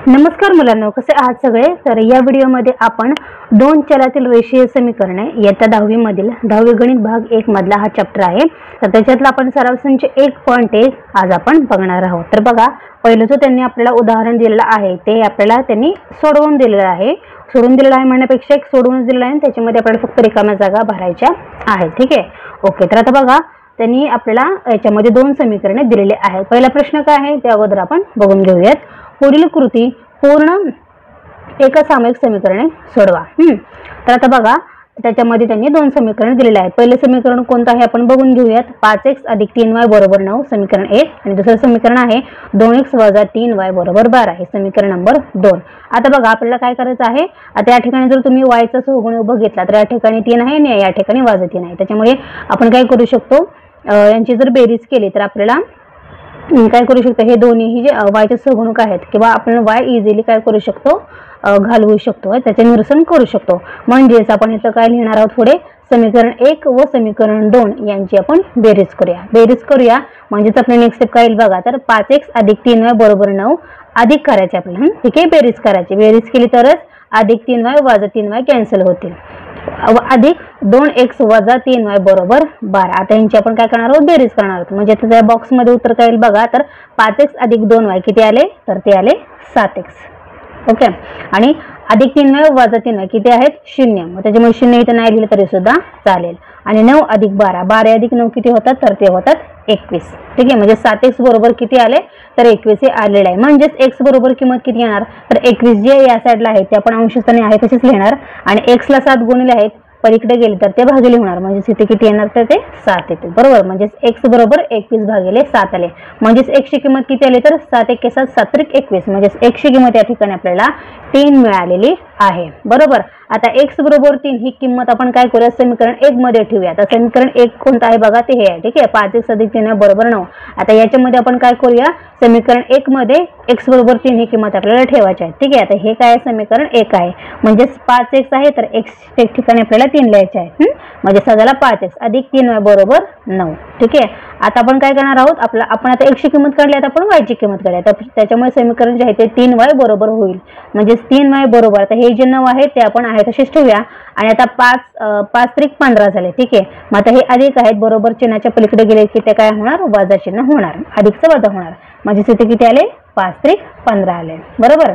नमस्कार मुलांनो, कसे आहात सगळे। तर या व्हिडिओमध्ये आपण दोन चलातील रेषीय समीकरणे इयत्ता 10वी मधील 10वी गणित भाग 1 मधला हा चॅप्टर आहे। तर त्याच्यातला आपण सराव संच 1.1 आज आपण बघणार आहोत। तर बघा, पहिलं जो त्यांनी आपल्याला उदाहरण दिलेलं आहे ते आपल्याला त्यांनी सोडवून दिलेलं आहे। सोडून दिलेलं आहे म्हणण्यापेक्षा एक सोडवूनच दिलेलं आहे, त्याच्यामध्ये आपल्याला फक्त रिकाम्या जागा भरायच्या आहेत। ठीक आहे, ओके। तर आता बघा, त्यांनी आपल्याला याच्यामध्ये दोन समीकरणे दिलेली आहेत। पहिला प्रश्न काय आहे ते अगोदर आपण बघून घेऊयात। पुढील कृती पूर्ण एकसामायिक समीकरणे सोडवा। तर आता बघा, त्याच्यामध्ये त्यांनी दोन समीकरण दिलेले आहेत। पहिले समीकरण कोणतं आहे आपण बघून घेऊयात। 5x + 3y = 9 समीकरण 1, आणि दुसरे समीकरण आहे 2x - 3y = 12 हे समीकरण नंबर 2। आता बघा, आपल्याला काय करायचं आहे, आता या ठिकाणी जर तुम्ही y चा सहगुणक बघितला तर या ठिकाणी 3 आहे आणि या ठिकाणी -3 आहे। त्याच्यामुळे आपण काय करू शकतो, यांची जर बेरीज केली तर आपल्याला काय करू शकतो, हे दोन्ही जे y चे सहगुणक आहेत किंवा आपण y इझिली काय करू शकतो, घालवू शकतो, त्याचे निरसन करू शकतो। म्हणजेच आपण इथं काय लिहिणार आहोत, पुढे समीकरण 1 व समीकरण 2 यांची आपण बेरीज करूया। म्हणजेच आपल्याला नेक्स्ट स्टेप काय येईल बघा, तर 5x + 3y = 9 अधिक करायचे आपल्याला। ठीक आहे, बेरीज करायची। बेरीज केली तरच +3y - 3y कॅन्सल होतील, अधिक 2x - 3y = 12। आता यांची आपण काय करणार आहोत, बेरीज करणार आहोत। म्हणजे त्या बॉक्स मध्ये उत्तर काय येईल बघा, तर 5x + 2y किती आले, तर ते आले 7x। ओके, आणि अधिक 3y - 3y किती आहेत, 0। मग त्याच्यामुळे 0 इथे नाही लिहिलं तरी सुद्धा चालेल। आणि 9 + 12, 12 + 9 किती होतात, तर ते होतात 21। ठीक आहे, म्हणजे 7x बरोबर किती आले, तर 21 हे आलेलं आहे। म्हणजेच x बरोबर किंमत किती येणार, तर 21 जे या साईडला आहे ते आपण अंशस्थानी आहे तसेच लिहिणार, आणि x ला 7 गुणिले आहेत, पलीकडे गेले तर ते भागिले होणार, म्हणजे इथे किती येणार, तर ते 7 येते। बरोबर, म्हणजे x बरोबर 21 भागिले 7 आले। म्हणजे x ची किंमत किती आली, तर 7 × 7 = 7×21, म्हणजे x ची किंमत या ठिकाणी आपल्याला 3 मिळालेली आहे। बरोबर, आता x बरोबर 3 ही किंमत आपण काय करूया, समीकरण 1 मध्ये ठेवूया। आता समीकरण 1 कोणतं आहे बघा, ते हे आहे। ठीक आहे, 5x + 3y = 9। आता याच्यामध्ये आपण काय करूया, समीकरण 1 मध्ये x बरोबर 3 ही किंमत आपल्याला ठेवायची आहे। ठीक आहे, आता हे काय समीकरण 1 आहे, म्हणजे 5x आहे तर x ठिकाणी आपल्याला 3 लिहायचे आहे। म्हणजे सजाला 5x + 3y = 9। ठीक आहे, आता आपण काय करणार आहोत, आपण आता x ची किंमत काढली, आता आपण y ची किंमत काढली, तर त्याच्यामुळे समीकरण जे आहे ते 3y बरोबर होईल। म्हणजे 3y बरोबर, आता हे जे 9 आहे ते आपण आहे तसेच ठेवूया, आणि आता 5 × 15 झाले। ठीक आहे, मग आता हे अधिक आहेत, बरोबर चिन्हाच्या पलीकडे गेले की ते काय होणार, वजा चिन्ह होणार, अधिकचं वजा होणार, म्हणजे तिथे किती आले, 5 × 15 आले। बरोबर,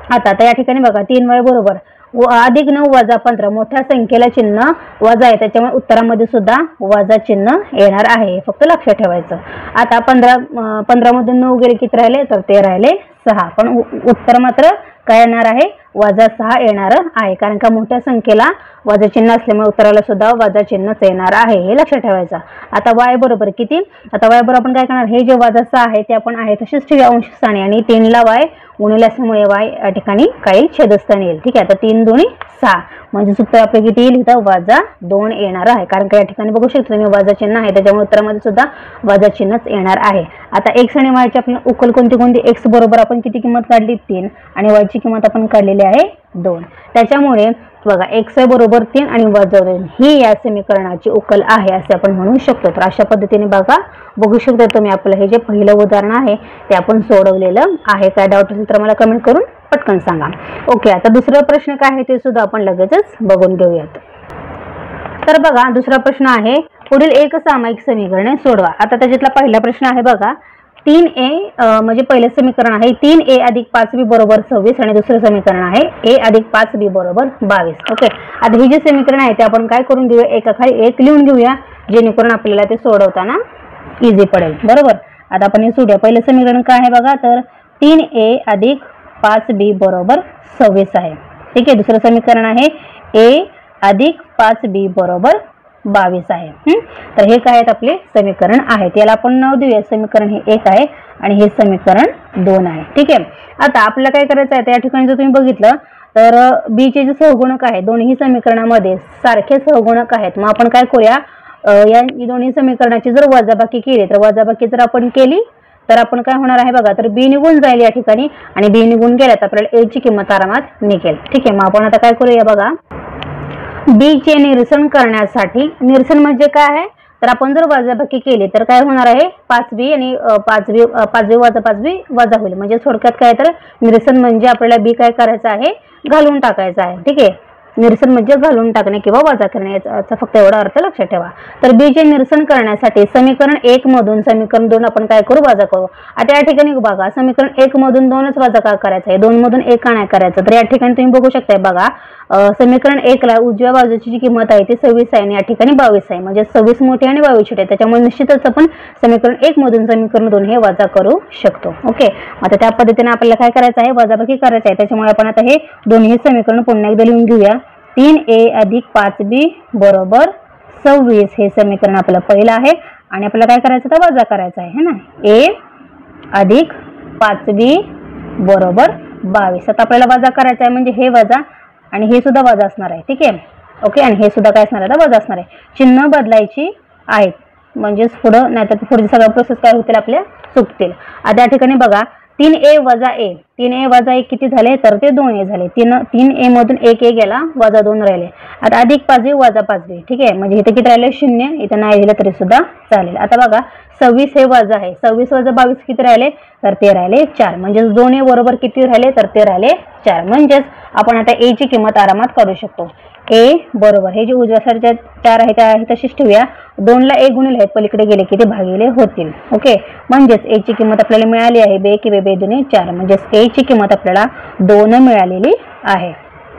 आता या ठिकाणी बघा 3y बरोबर अधिक 9 - 15, मोठ्या संख्येला चिन्ह वजा आहे, त्याच्यामुळे उत्तरामध्ये सुद्धा वजा चिन्ह येणार आहे, फक्त लक्षात ठेवायचं। आता 15 मधून 9 गेले किती राहिले, तर ते राहिले 6, पण उत्तर मात्र काय येणार आहे, -6 येणार आहे, कारण का मोठ्या संख्येला वजा चिन्ह असल्यामुळे उत्तराला सुद्धा वजा चिन्हच येणार आहे, हे लक्षात ठेवायचं। आता y बरोबर किती, आता y बरोबर आपण काय करणार, हे जे -6 आहे ते आपण आहे तसेच ठेवूया अंशस्थानी, आणि 3 ला y गुणिले असल्यामुळे y या ठिकाणी काही छेदस्थानी येईल। ठीक आहे, आता 3 × 2 = 6, म्हणजे उत्तर आपले किती येईल, इथं -2 येणार आहे, कारण का या ठिकाणी बघू शकतो तुम्ही वजा चिन्ह आहे, त्याच्यामुळे उत्तरामध्ये सुद्धा वजा चिन्हच येणार आहे। आता x आणि y ची आपल्याला उकल कोणती, x बरोबर आपण किती किंमत काढली, 3, आणि y ची किंमत आपण काढलेली आहे 2। त्याच्यामुळे बघा xy बरोबर 3 आणि -2 ही या समीकरणाची उकल आहे असे आपण म्हणू शकतो। तर अशा पद्धतीने बघू शकता तुम्ही, आपलं हे जे पहिलं उदाहरण आहे ते आपण सोडवलेलं आहे। काय डाऊट असेल तर मला कमेंट करून पटकन सांगा। ओके, आता दुसरा प्रश्न काय आहे ते सुद्धा आपण लगेचच बघून घेऊयात। तर बघा, दुसरा प्रश्न आहे, पुढील एकसामायिक समीकरणे सोडवा। आता त्याच्यातला पहिला प्रश्न आहे बघा, 3a म्हणजे पहिलं समीकरण आहे 3a + 5b = 26, आणि दुसरं समीकरण आहे a + 5b = 22। ओके, आता ही जे समीकरण आहे ते आपण काय करून घेऊया, एकाखाली एक लिहून घेऊया, जेणेकरून आपल्याला ते सोडवताना इझी पडेल। बरोबर, आता आपण हे सोडूया। पहिलं समीकरण काय आहे बघा, तर 3a + 5b = 26 आहे। ठीक आहे, दुसरं समीकरण आहे a + 5b = 22 आहे। तर हे काय आहेत, आपले समीकरण आहेत, याला आपण नाव देऊया, समीकरण हे 1 आहे आणि हे समीकरण 2 आहे। ठीक आहे, आता आपल्याला काय करायचं आहे, या ठिकाणी जर तुम्ही बघितलं तर b चे जे सहगुणक आहे दोन्ही समीकरणामध्ये सारखे सहगुणक आहेत। मग आपण काय करूया, या दोन्ही समीकरणाची जर वजाबाकी केली, तर वजाबाकी जर आपण केली तर आपण काय होणार आहे बघा, तर b निघून जाईल या ठिकाणी, आणि b निघून गेला तर आपल्याला a ची किंमत आरामात निघेल। ठीक आहे, मग आपण आता काय करूया बघा, b चे निरसन करण्यासाठी, निरसन म्हणजे काय आहे, तर आपण जर वजाबाकी केली तर काय होणार आहे, 5b आणि 5b वजा 5b वजा होईल. म्हणजे थोडक्यात काय तर निरसन म्हणजे आपल्याला बी काय करायचं आहे, घालून टाकायचं आहे. ठीक आहे, निरसन म्हणजे घालून टाकणे किंवा वजा करणे याचा फक्त एवढा अर्थ लक्षात ठेवा. तर बी चे निरसन करण्यासाठी समीकरण 1 मधून समीकरण 2 आपण काय करू, वजा करू. आता या ठिकाणी बघा समीकरण 1 मधून 2च वजा का करायचं आहे, 2 मधून 1 का नाही करायचं. तर या ठिकाणी तुम्ही बघू शकताय बघा समीकरण 1 ला उजव्या बाजूची जी किंमत आहे ती 26 आहे आणि या ठिकाणी 22 आहे. म्हणजे 26 मोठी आणि 22 छोटे, त्याच्यामुळे निश्चितच आपण समीकरण 1 मधून समीकरण 2 हे वजा करू शकतो. ओके, आता त्या पद्धतीने आपल्याला काय करायचं आहे, वजाबाकी करायचं आहे. त्याच्यामुळे आपण आता हे दोन्ही समीकरण पुन्हा एकदा लिहून घेऊया. 3a अधिक 5b बरोबर 26 हे समीकरण आपलं पहिलं आहे आणि आपल्याला काय करायचं तर वजा करायचं आहे ना, a अधिक 5b बरोबर 22. आता आपल्याला वजा करायचं आहे म्हणजे हे वजा आणि हे सुद्धा वजा असणार आहे. ठीक आहे, ओके, आणि हे सुद्धा काय असणार आहे, वजा असणार आहे. चिन्ह बदलायची आहेत म्हणजेच पुढं, नाहीतर पुढची सगळ्या प्रोसेस काय होतील आपल्या चुकतील. आता या ठिकाणी बघा 3a वजा a, 3a वजा 1 किती झाले तर ते 2a झाले. 3a मधून 1a गेला, वजा 2 राहिले. आता अधिक 5b वजा 5b. ठीक आहे, म्हणजे इथे किती राहिले, 0. इथं नाही लिहिलं तरी सुद्धा चालेल. आता बघा 26 हे वजा आहे, 26 वजा 22 किती राहिले तर ते राहिले 4. म्हणजेच 2a बरोबर किती राहिले तर ते राहिले 4. म्हणजेच आपण आता a ची किंमत आरामात काढू शकतो. a बरोबर हे जे उजव्या साईडच्या 4 आहे त्या तशीच ठेवूया. 2 ला a गुणिले आहेत, पलीकडे गेले की ते भागिले होतील. ओके, म्हणजेच a ची किंमत आपल्याला मिळाली आहे 2 किंवा 2 दुने 4. म्हणजेच a ची किंमत आपल्याला 2 मिळालेली आहे.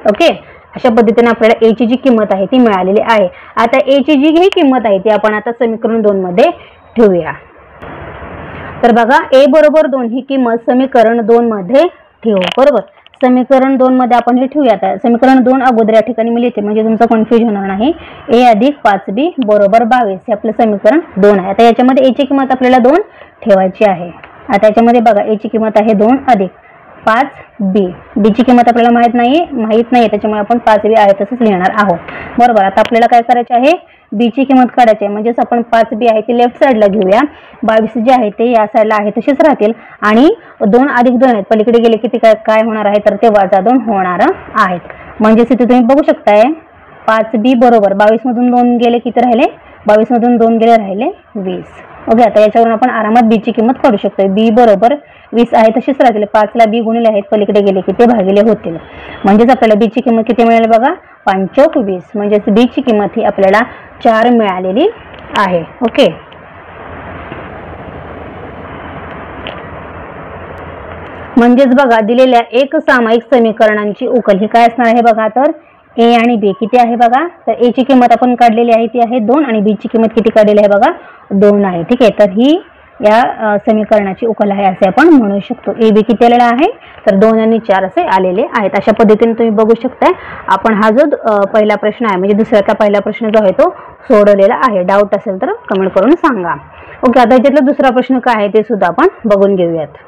ओके, अशा पद्धतीने आपल्याला a ची जी किंमत आहे ती मिळालेली आहे. आता a ची जी ही किंमत आहे ती आपण आता समीकरण 2 मध्ये ठेवूया. तर बघा a बरोबर 2 ही किंमत समीकरण 2 मध्ये ठेवू. बरोबर, समीकरण 2 मध्ये आपण हे ठेवूया. आता समीकरण 2 अगोदर या ठिकाणी मी लिहिते म्हणजे तुमचं कन्फ्युजन होणार नाही. a अधिक 5b बरोबर 22 हे आपलं समीकरण 2 आहे. आता याच्यामध्ये a ची किंमत आपल्याला 2 ठेवायची आहे. आता याच्यामध्ये बघा a ची किंमत आहे 2 अधिक 5b. b ची किंमत आपल्याला माहित नाही, त्याच्यामुळे आपण 5b आहे तसंच लिहिणार आहोत. बरोबर, आता आपल्याला काय करायचे आहे, b ची किंमत काढायची आहे. म्हणजेच आपण 5b आहे ती लेफ्ट साईडला घेऊया, 22 जे आहे ते या साईडला आहे तसेच राहतील आणि 2 अधिक 2 आहेत, पलीकडे गेले की ते काय होणार आहे तर ते वजा 2 होणार आहेत. म्हणजेच इथे तुम्ही बघू शकताय 5b बरोबर 22 मधून 2 गेले किती राहिले, 22 मधून 2 गेले राहिले 20. ओके, आता याच्यावरून आपण आरामात b ची किंमत काढू शकतो. b बरोबर 20 आहे तशीच राहतील, 5 ला b गुणिले आहेत, पलीकडे गेले की ते भागिले होतील. म्हणजेच आपल्याला b ची किंमत किती मिळाली बघा, 5 × 20. म्हणजेच b ची किंमत ही आपल्याला 4 मिळालेली आहे. ओके, म्हणजेच बघा दिलेल्या एक सामायिक समीकरणांची उकल ही काय असणार आहे बघा, तर a आणि b किती आहे बघा, तर a ची किंमत आपण काढलेली आहे ती आहे 2 आणि b ची किंमत किती काढलेली आहे बघा 2 आहे. ठीक आहे, तर ही या समीकरणाची उकल आहे असे आपण म्हणू शकतो. a b किती आलेला आहे तर 2 आणि 4 असे आलेले आहेत. अशा पद्धतीने तुम्ही बघू शकताय आपण हा जो पहिला प्रश्न आहे म्हणजे दुसऱ्याचा पहिला प्रश्न जो आहे तो सोडवलेला आहे. डाऊट असेल तर कमेंट करून सांगा. ओके, आता याच्यातला दुसरा प्रश्न काय आहे ते सुद्धा आपण बघून घेऊयात.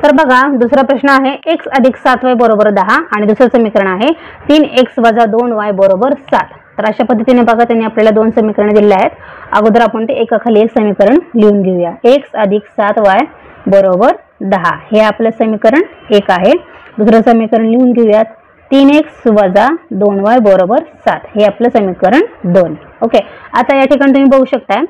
तर बघा दुसरा प्रश्न आहे x अधिक 7y बरोबर 10 आणि दुसरं समीकरण आहे 3x वजा 2y बरोबर 7. तर अशा पद्धतीने बघा त्यांनी आपल्याला 2 समीकरण दिले आहेत. अगोदर आपण ते एकाखाली एक समीकरण लिहून घेऊया. x अधिक 7y बरोबर 10 हे आपलं समीकरण 1 आहे. दुसरं समीकरण लिहून घेऊयात 3x वजा 2y बरोबर 7 हे आपलं समीकरण 2. ओके, आता या ठिकाणी तुम्ही बघू शकताय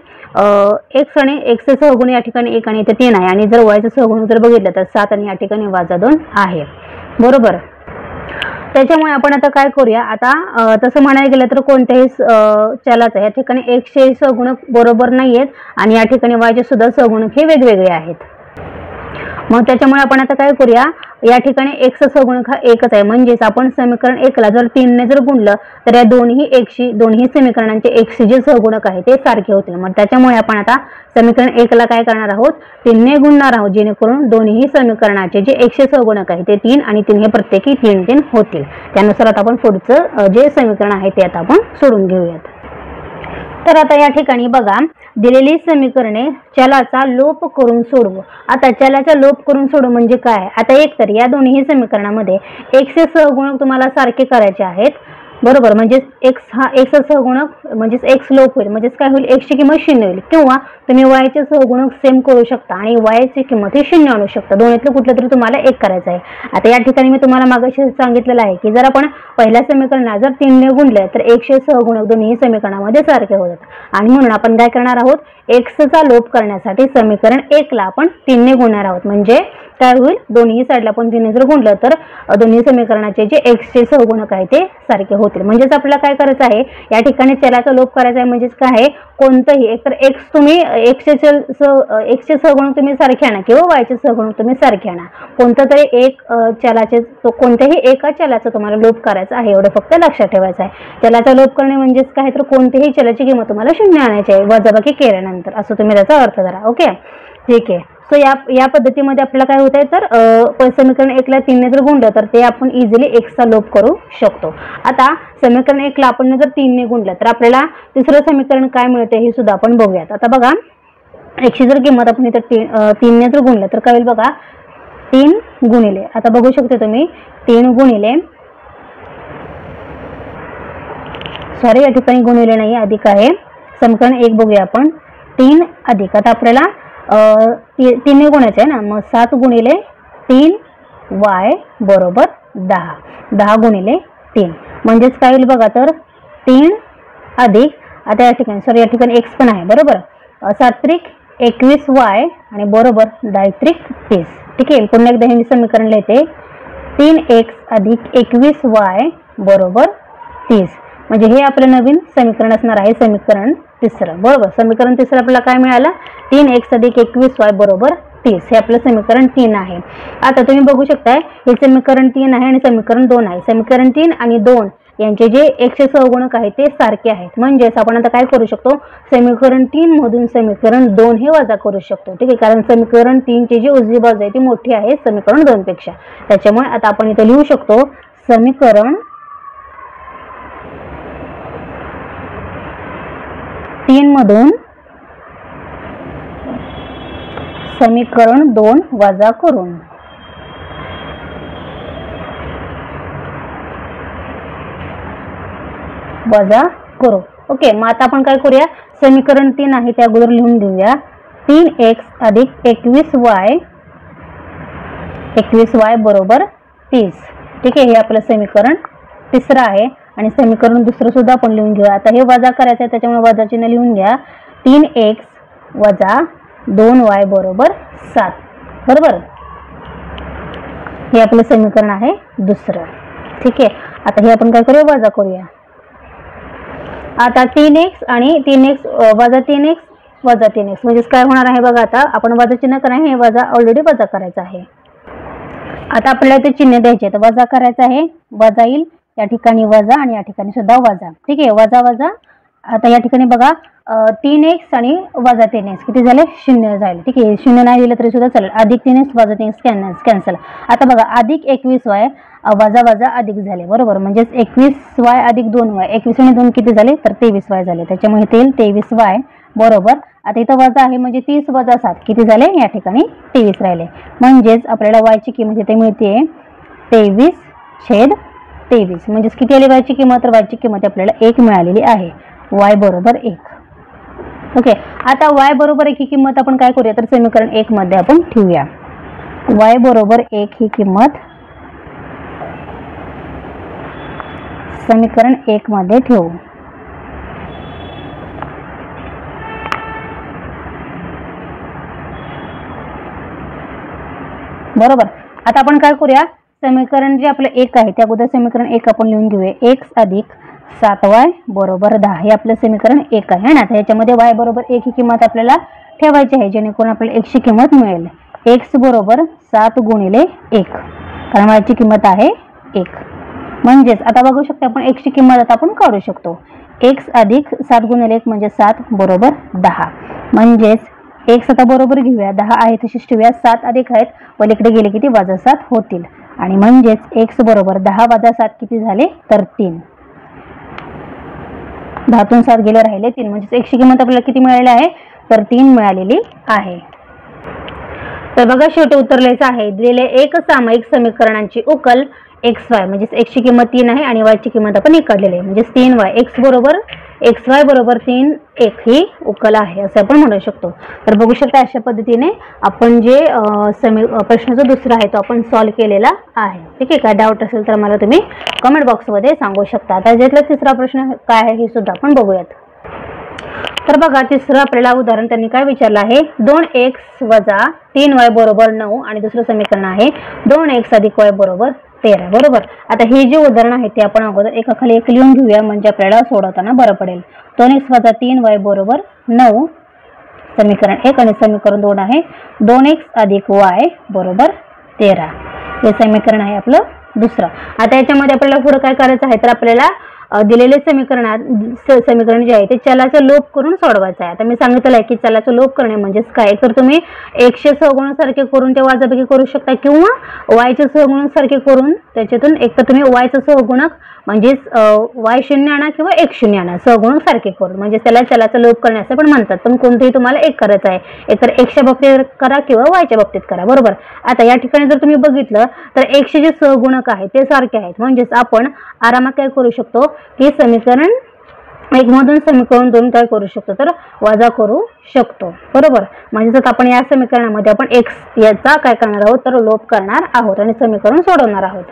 x आणि x चे सहगुण या ठिकाणी 1 आणि इथे 3 आहे आणि जर y चे सहगुण जर बघितलं तर 7 आणि या ठिकाणी वजा 2 आहे. बरोबर, त्याच्यामुळे आपण आता काय करूया, आता तसं म्हणायला गेलं तर कोणत्याही चलाचं या ठिकाणी x चे सहगुणक बरोबर नाहीयेत आणि या ठिकाणी y चे सुद्धा सहगुणक हे वेगवेगळे आहेत. मग त्याच्यामुळे आपण आता काय करूया, या ठिकाणी x चा सहगुणक हा 1च आहे. म्हणजेच आपण समीकरण 1 ला जर 3 ने जर गुणलं तर या दोन्ही समीकरणांचे x जे सहगुणक आहे ते सारखे होतील. मग त्याच्यामुळे आपण आता समीकरण 1 ला काय करणार आहोत, 3 ने गुणणार आहोत जेणेकरून दोन्ही समीकरणाचे जे x चे सहगुणक आहे ते 3 आणि 3 हे प्रत्येकी 3 होतील. त्यानुसार आता आपण पुढचं जे समीकरण आहे ते आता आपण सोडून घेऊयात. तर आता या ठिकाणी बघा दिलेली समीकरणे चलाचा लोप करून सोडवू. आता चलाचा लोप करून सोडवू म्हणजे काय, आता एक तर या दोन्ही समीकरणामध्ये x चे सहगुणक तुम्हाला सारखे करायचे आहेत बरोबर, म्हणजेच एक्स हा एक्स सहगुणक म्हणजेच एक्स लोप होईल, म्हणजेच काय होईल, एक्सची किंमत 0 होईल. किंवा तुम्ही वायचे सहगुणक सेम करू शकता आणि वायची किंमत ही 0 आणू शकता. दोन्हीतलं कुठलं तरी तुम्हाला एक करायचं आहे. आता या ठिकाणी मी तुम्हाला मागाशी सांगितलेलं आहे की जर आपण पहिल्या समीकरणाला जर 3 ने गुणले तर एक्सचे सहगुणक दोन्ही समीकरणामध्ये सारखे होतात आणि म्हणून आपण काय करणार आहोत, एक्सचा लोप करण्यासाठी समीकरण 1 ला आपण 3 ने गुणणार आहोत. म्हणजे काय होईल, दोन्ही साईडला आपण 3 ने जर गुणलं तर दोन्ही समीकरणाचे जे एक्सचे सहगुणक आहे ते सारखे होतील. म्हणजेच आपल्याला काय करायचं आहे, या ठिकाणी चलाचा लोप करायचा आहे. म्हणजेच काय आहे, कोणतंही एकतर एक्स तुम्ही एक्सचे सहगुणक तुम्ही सारखे आणा किंवा वायचे सहगुणक तुम्ही सारखे आणा. कोणतं तरी एक चलाचे कोणत्याही एका चलाचा तुम्हाला लोप करायचा आहे, एवढं फक्त लक्षात ठेवायचं आहे. चलाचा लोप करणे म्हणजेच काय, तर कोणत्याही चलाची किंमत तुम्हाला 0 आणायची आहे वजाबाकी केल्यानंतर, असं तुम्ही त्याचा अर्थ धरा. ओके, ठीक आहे. सो या पद्धतीमध्ये आपल्याला काय होत आहे, तर समीकरण 1 ला 3 ने जर गुणलं तर ते आपण इझिली एक्सचा लोप करू शकतो. आता समीकरण 1 ला आपण जर 3 ने गुणलं तर आपल्याला तिसरं समीकरण काय मिळते हे सुद्धा आपण बघूयात. आता बघा, एक्सची जर किंमत आपण इथं 3 ने जर गुणलं तर काय होईल बघा, 3 गुणिले, आता बघू शकता तुम्ही 3 गुणिले, सॉरी या ठिकाणी गुणिले नाही अधिक आहे, समीकरण 1 बघूया आपण. 3 अधिक, आता आपल्याला 3 ने गुणायचं आहे ना, मग 7 गुणिले 3 वाय बरोबर 10. 10 गुणिले 3 म्हणजेच काय होईल बघा, तर 3 अधिक, आता या ठिकाणी सॉरी या ठिकाणी एक्स पण आहे बरोबर, 7 त्रिक 21 वाय आणि बरोबर 10 त्रिक 30. ठीक आहे, पुन्हा एकदा हे मी समीकरण लिहिते, 3x अधिक 21 वाय बरोबर 30. म्हणजे हे आपलं नवीन समीकरण असणार आहे, समीकरण तिसरं. बरोबर, समीकरण तिसरं आपल्याला काय मिळालं, 3x अधिक 21 वाय बरोबर 30. हे आपलं समीकरण 3 आहे. आता तुम्ही बघू शकताय हे समीकरण 3 आहे आणि समीकरण 2 आहे. समीकरण 3 आणि 2 यांचे जे एक्सचे सहगुणक आहेत ते सारखे आहेत. म्हणजेच आपण आता काय करू शकतो, समीकरण 3 मधून समीकरण 2 हे वजा करू शकतो. ठीक आहे, कारण समीकरण 3 ची जी उजवी बाजू आहे ती मोठी आहे समीकरण 2 पेक्षा. त्याच्यामुळे आता आपण इथे लिहू शकतो समीकरण 3 मधून समीकरण 2 वजा करून. वजा करू. ओके, मग आता आपण काय करूया, समीकरण 3 आहे ते अगोदर लिहून घेऊया. 3x अधिक 21 वाय बरोबर 30. ठीक आहे, हे आपलं समीकरण तिसरं आहे आणि समीकरण दुसरं सुद्धा आपण लिहून घेऊया. आता हे वजा करायचं आहे त्याच्यामुळे वजा चिन्ह लिहून घ्या. 3x वजा 2y बरोबर 7. बरोबर, हे आपलं समीकरण आहे दुसरं. ठीक आहे, आता हे आपण काय करूया, वजा करूया. आता 3x आणि 3x वजा 3x वजा 3x म्हणजे काय होणार आहे बघा, आता आपण वजा चिन्ह करायचं, हे वजा ऑलरेडी वजा करायचं आहे. आता आपल्याला ते चिन्ह द्यायचे, तर वजा करायचं आहे, वजा येईल या ठिकाणी वजा आणि या ठिकाणी सुद्धा वजा. ठीक आहे, वजा वजा. आता या ठिकाणी बघा 3x आणि वजा 3x किती झाले, 0 झाले. ठीक आहे, 0 नाही दिलं तरी सुद्धा चालेल. अधिक 3x वजा 3x कॅन्सल. आता बघा अधिक 21y वजा वजा अधिक झाले. बरोबर, म्हणजे 21y अधिक 2y, 21 आणि 2 किती झाले, तर 23y झाले. त्याच्यामुळे ते 23y बरोबर. आता इथं वजा आहे म्हणजे 30 वजा 7 किती झाले, या ठिकाणी 23 राहिले. म्हणजेच आपल्याला y ची किंमत इथे मिळते 23/23. म्हणजेच किती आली y ची किंमत, तर y ची किंमत आपल्याला 1 मिळालेली आहे. y बरोबर 1. ओके, आता y बरोबर 1 ही किंमत आपण काय करूया, तर समीकरण 1 मध्ये आपण ठेवूया. y बरोबर 1 ही किंमत समीकरण 1 मध्ये ठेवू. बरोबर, आता आपण काय करूया, समीकरण जे आपलं 1 आहे त्या अगोदर समीकरण 1 आपण लिहून घेऊया. x अधिक 7y बरोबर 10 हे आपलं समीकरण 1 आहे ना. याच्यामध्ये y बरोबर 1 ही किंमत आपल्याला ठेवायची आहे जेणेकरून आपल्याला x ची किंमत मिळेल. x बरोबर 7 गुणिले 1 कारण y ची किंमत आहे 1. म्हणजेच आता बघू शकता आपण x ची किंमत आता आपण काढू शकतो. x अधिक 7 गुणिले 1 म्हणजे 7 बरोबर 10. म्हणजेच x आता बरोबर घेऊया, 10 आहे तशीच ठेवूया, 7 अधिक आहेत पलीकडे गेले किती वजा 7 होतील आणि म्हणजेच x बरोबर 10 वजा 7 किती झाले, तर 3. 10 तून 7 गेले राहिले 3. म्हणजे x ची किंमत आपल्याला किती मिळालेली आहे, तर 3 मिळालेली आहे. तर बघा शेवटी उत्तर लिहायचं आहे. दिलेले एक सामायिक समीकरणांची उकल एक्स वाय म्हणजे एक्सची किंमत 3 आहे आणि वायची किंमत आपण 1 काढलेली आहे म्हणजे 3y एक्स वाय बरोबर 3 1 ही उकल आहे असं आपण म्हणू शकतो। तर बघू शकता अशा पद्धतीने आपण जे प्रश्न जो दुसरा आहे तो आपण सॉल्व्ह केलेला आहे। ठीक आहे, काय डाऊट असेल तर मला तुम्ही कमेंट बॉक्समध्ये सांगू शकता। आता यातला तिसरा प्रश्न काय आहे हे सुद्धा आपण बघूयात। तर बघा तिसरं आपल्याला उदाहरण त्यांनी काय विचारलं आहे 2x वजा 3y बरोबर 9 आणि दुसरं समीकरण आहे 2x अधिक y बरोबर 13 बरोबर। आता हे जे उदाहरण आहे ते आपण अगोदर एकाखाली एक लिहून घेऊया म्हणजे आपल्याला सोडवताना बरं पडेल। 2x वजा 3y बरोबर 9 समीकरण 1 आणि समीकरण 2 आहे 2x अधिक y बरोबर 13 हे समीकरण आहे आपलं दुसरं। आता याच्यामध्ये आपल्याला पुढे काय करायचं आहे तर आपल्याला दिलेले समीकरण जे आहे ते चलाचा लोप करून सोडवायचं आहे। आता मी सांगितलं आहे की चलाचा लोप करणे म्हणजे काय तर तुम्ही x चे सहगुणक करून ते वजाबाकी करू शकता किंवा y चे सहगुणक करून त्याच्यातून एक तर तुम्ही y चे सहगुणक म्हणजे y शून्य आणा किंवा x शून्य आणा सहगुणक सारखे करून म्हणजे त्याला चलाचा लोप करणे असं पण म्हणतात। पण कोणतेही तुम्हाला एक करायचं आहे एकतर x च्या बाबतीत करा किंवा y च्या बाबतीत करा बरोबर। आता या ठिकाणी जर तुम्ही बघितलं तर x चे जे सहगुणक आहेत ते सारखे आहेत म्हणजे आपण आरामात काय करू शकतो की समीकरण 1 मधून समीकरण 2 काय करू शकतो तर वजा करू शकतो बरोबर। म्हणजे जर आपण या समीकरणामध्ये आपण x याचा काय करणार आहोत तर लोप करणार आहोत आणि समीकरण सोडवणार आहोत।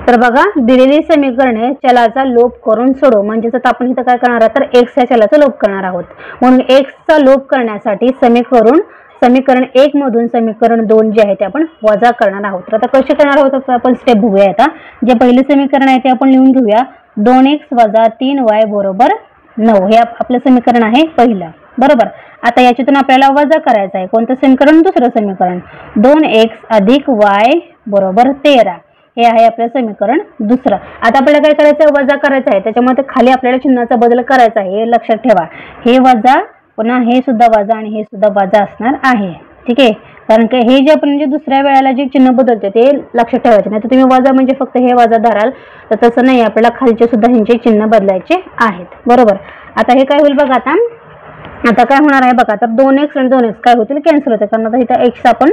तर बघा दिलेली समीकरणे चलाचा लोप करून सोडव म्हणजे जर आपण इथं काय करणार आहोत तर x या चलाचा लोप करणार आहोत म्हणून x चा लोप करण्यासाठी समीकरण 1 मधून समीकरण 2 जे आहे ते आपण वजा करणार आहोत। तर आता कसे करणार आहोत आपण स्टेप बघूया। आता जे पहिले समीकरण आहे ते आपण लिहून घेऊया 2x वजा 3y बरोबर 9 हे आपलं समीकरण आहे पहिलं बरोबर। आता याच्यातून आपल्याला वजा करायचं आहे कोणतं समीकरण दुसरं समीकरण 2x अधिक y बरोबर 13 हे आहे आपलं समीकरण दुसरं। आता आपल्याला काय करायचं आहे वजा करायचं आहे त्याच्यामध्ये खाली आपल्याला चिन्हाचा बदल करायचा आहे हे लक्षात ठेवा। हे वजा पुन्हा हे सुद्धा वजा आणि हे सुद्धा वजा असणार आहे ठीक आहे कारण की हे जे आपण म्हणजे दुसऱ्या वेळेला जे चिन्ह बदलते ते लक्षात ठेवायचे नाही तर तुम्ही वजा म्हणजे फक्त हे वजा धराल तर तसं नाही आपल्याला खालचे सुद्धा ह्यांचे चिन्ह बदलायचे आहेत बरोबर। आता हे काय होईल बघा आता काय होणार आहे बघा तर 2x आणि 2x काय होतील कॅन्सल होते कारण आता इथं x आपण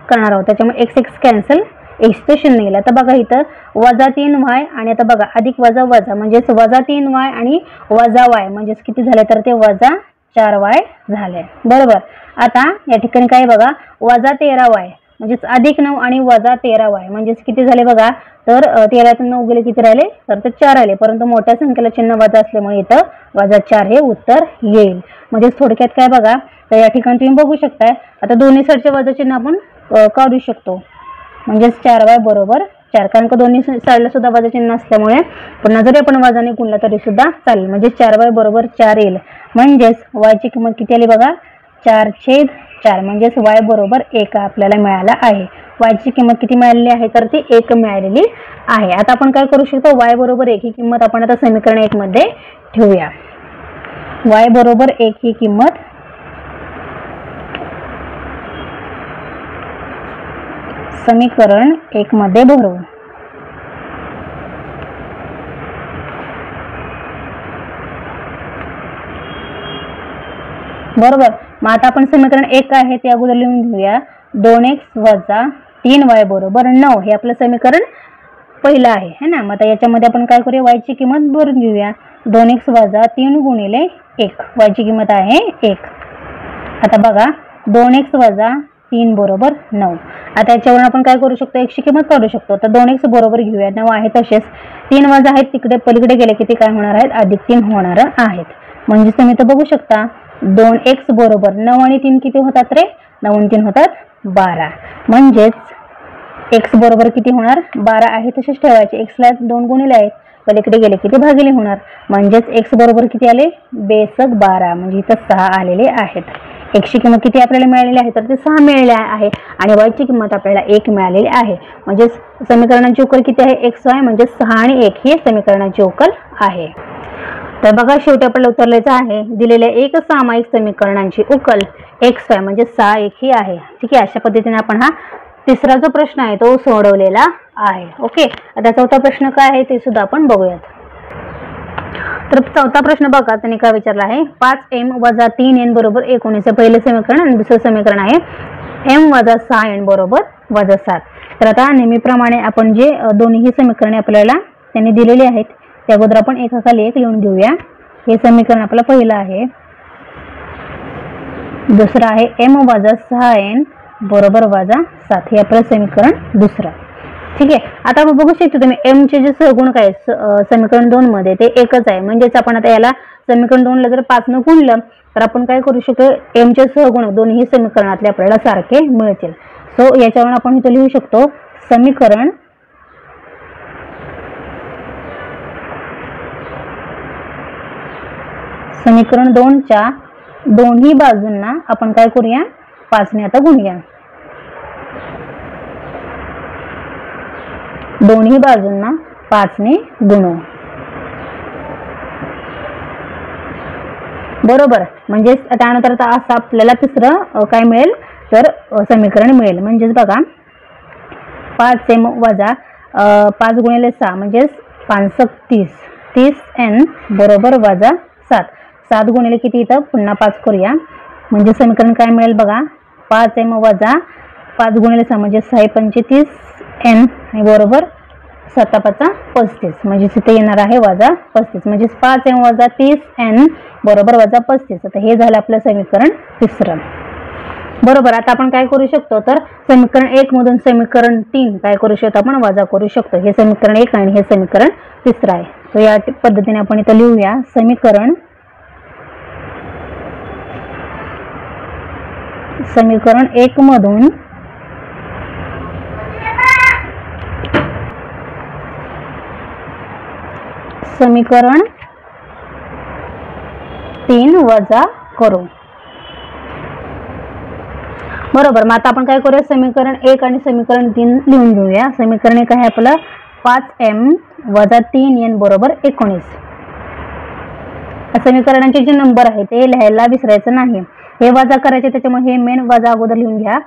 करणार आहोत त्याच्यामुळे x कॅन्सल x ते 0 येईल। आता बघा इथं वजा 3y आणि आता बघा अधिक वजा वजा म्हणजेच वजा 3y आणि वजा y म्हणजेच किती झाले तर ते वजा 4y झाले बरोबर। आता या ठिकाणी काय बघा वजा 13y म्हणजेच अधिक 9 आणि वजा 13y म्हणजेच किती झाले बघा तर 13 तून 9 गेले किती राहिले तर ते 4 आले परंतु मोठ्या संख्येला चिन्ह वजा असल्यामुळे इथं वजा 4 हे उत्तर येईल। म्हणजे थोडक्यात काय बघा तर या ठिकाणी तुम्ही बघू शकताय आता दोन्ही साईडचे वजा चिन्ह आपण काढू शकतो म्हणजेच 4y बरोबर 4 कारण का दोन्ही साईडला सुद्धा वजा चिन्ह असल्यामुळे पुन्हा जरी आपण वजाने गुणला तरी सुद्धा चालेल म्हणजे 4y बरोबर 4 येईल म्हणजेच y ची किंमत किती आली बघा 4/4 म्हणजेच y बरोबर 1 आपल्याला मिळाला आहे। y ची किंमत किती मिळालेली आहे तर ती 1 मिळालेली आहे। आता आपण काय करू शकतो y बरोबर 1 ही किंमत आपण आता समीकरण 1 मध्ये ठेवूया y बरोबर 1 ही किंमत समीकरण 1 मध्ये भरू बरोबर। मग आता आपण समीकरण 1 आहे ते अगोदर लिहून घेऊया 2x वजा 3y बरोबर 9 हे आपलं समीकरण पहिलं आहे है ना। मग आता याच्यामध्ये आपण काय करूया y ची किंमत भरून घेऊया 2x वजा 3 गुणिले 1 y ची किंमत आहे 1। आता बघा 2x वजा 3 बरोबर 9 आता याच्यावरून आपण काय करू शकतो x ची किंमत काढू शकतो तर 2x बरोबर घेऊया 9 आहे तसेच 3 वजा आहेत तिकडे पलीकडे गेले किती काय होणार आहेत अधिक 3 होणार आहेत म्हणजे तुम्ही तर बघू शकता 2x बरोबर 9 आणि 3 किती होतात रे 9 आणि 3 होतात 12 म्हणजेच x बरोबर किती होणार 12 आहे तसेच ठेवायचे x ला 2 गुणिले आहेत पलीकडे गेले किती भागिले होणार म्हणजेच x बरोबर किती आले बेसक 12 म्हणजे इथं 6 आलेले आहेत। x ची किंमत किती आपल्याला मिळालेली आहे तर ते 6 मिळाले आहे आणि y ची किंमत आपल्याला 1 मिळालेली आहे म्हणजे समीकरणाची उकल किती आहे xy म्हणजे 6 आणि 1 ही समीकरणाची उकल आहे। तर बघा शेवटी आपल्याला उत्तरलेचं आहे दिलेल्या एक सामायिक समीकरणांची उकल xy म्हणजे 6 1 ही आहे ठीक आहे। अशा पद्धतीने आपण हा तिसरा जो प्रश्न आहे तो सोडवलेला आहे ओके। आता चौथा प्रश्न काय आहे ते सुद्धा आपण बघूयात। तर चौथा प्रश्न बघा त्यांनी काय विचारला आहे 5m वजा 3n बरोबर 19 हे पहिले समीकरण आणि दुसरे समीकरण आहे m वजा 6n बरोबर वजा 7 तर आता नेहमीप्रमाणे आपण जे दोन्ही समीकरणे आपल्याला त्यांनी दिलेली आहेत त्या अगोदर आपण एकाखाली एक लिहून घेऊया. हे समीकरण आपलं पहिलं आहे. दुसरं आहे m वजा 6n बरोबर वजा 7. हे आपलं समीकरण दुसरं. ठीक आहे. आता आपण बघू शकतो तुम्ही m चे जे सहगुणक आहे समीकरण 2 मध्ये ते एकच आहे. म्हणजेच आपण आता याला समीकरण 2 ला जर 5 न गुणलं तर आपण काय करू शकतो, m चे सहगुणक दोन्ही समीकरणातले आपल्याला सारखे मिळतील. सो याच्यावरून आपण इथे लिहू शकतो समीकरण 2 च्या दोन्ही बाजूंना आपण काय करूया, 5 ने आता गुणूया. दोन्ही बाजूंना 5 ने गुणू. बरोबर. म्हणजे त्यानंतर आता असं आपल्याला तिसरं काय मिळेल तर समीकरण मिळेल. म्हणजेच बघा 5m वजा 5 गुणिले 6 म्हणजे 5 30 30n बरोबर वजा 7. 7 गुणिले किती इथं पुन्हा 5 करूया. म्हणजे समीकरण काय मिळेल बघा 5m वजा 5 गुणिले 6 म्हणजे 6 पंचे 30n बरोबर 7 5 35 म्हणजे तिथे येणार आहे वजा 35 म्हणजे 5m वजा 30n बरोबर वजा 35. आता हे झालं आपलं समीकरण तिसरं. बरोबर. आता आपण काय करू शकतो तर समीकरण 1 मधून समीकरण 3 काय करू शकतो आपण वजा करू शकतो. हे समीकरण 1 आणि हे समीकरण तिसरं आहे. तर या पद्धतीने आपण इथं लिहूया समीकरण 1 मधून समीकरण 3 वजा करू. बरोबर. मग आता आपण काय करूया समीकरण 1 आणि समीकरण 3 लिहून घेऊया. समीकरण 1 आहे आपलं 5m वजा 3n बरोबर 19. समीकरणांचे जे नंबर आहे ते लिहायला विसरायचं नाही. हे वजा करायचे त्याच्यामुळे हे मेन वजा अगोदर लिहून घ्या.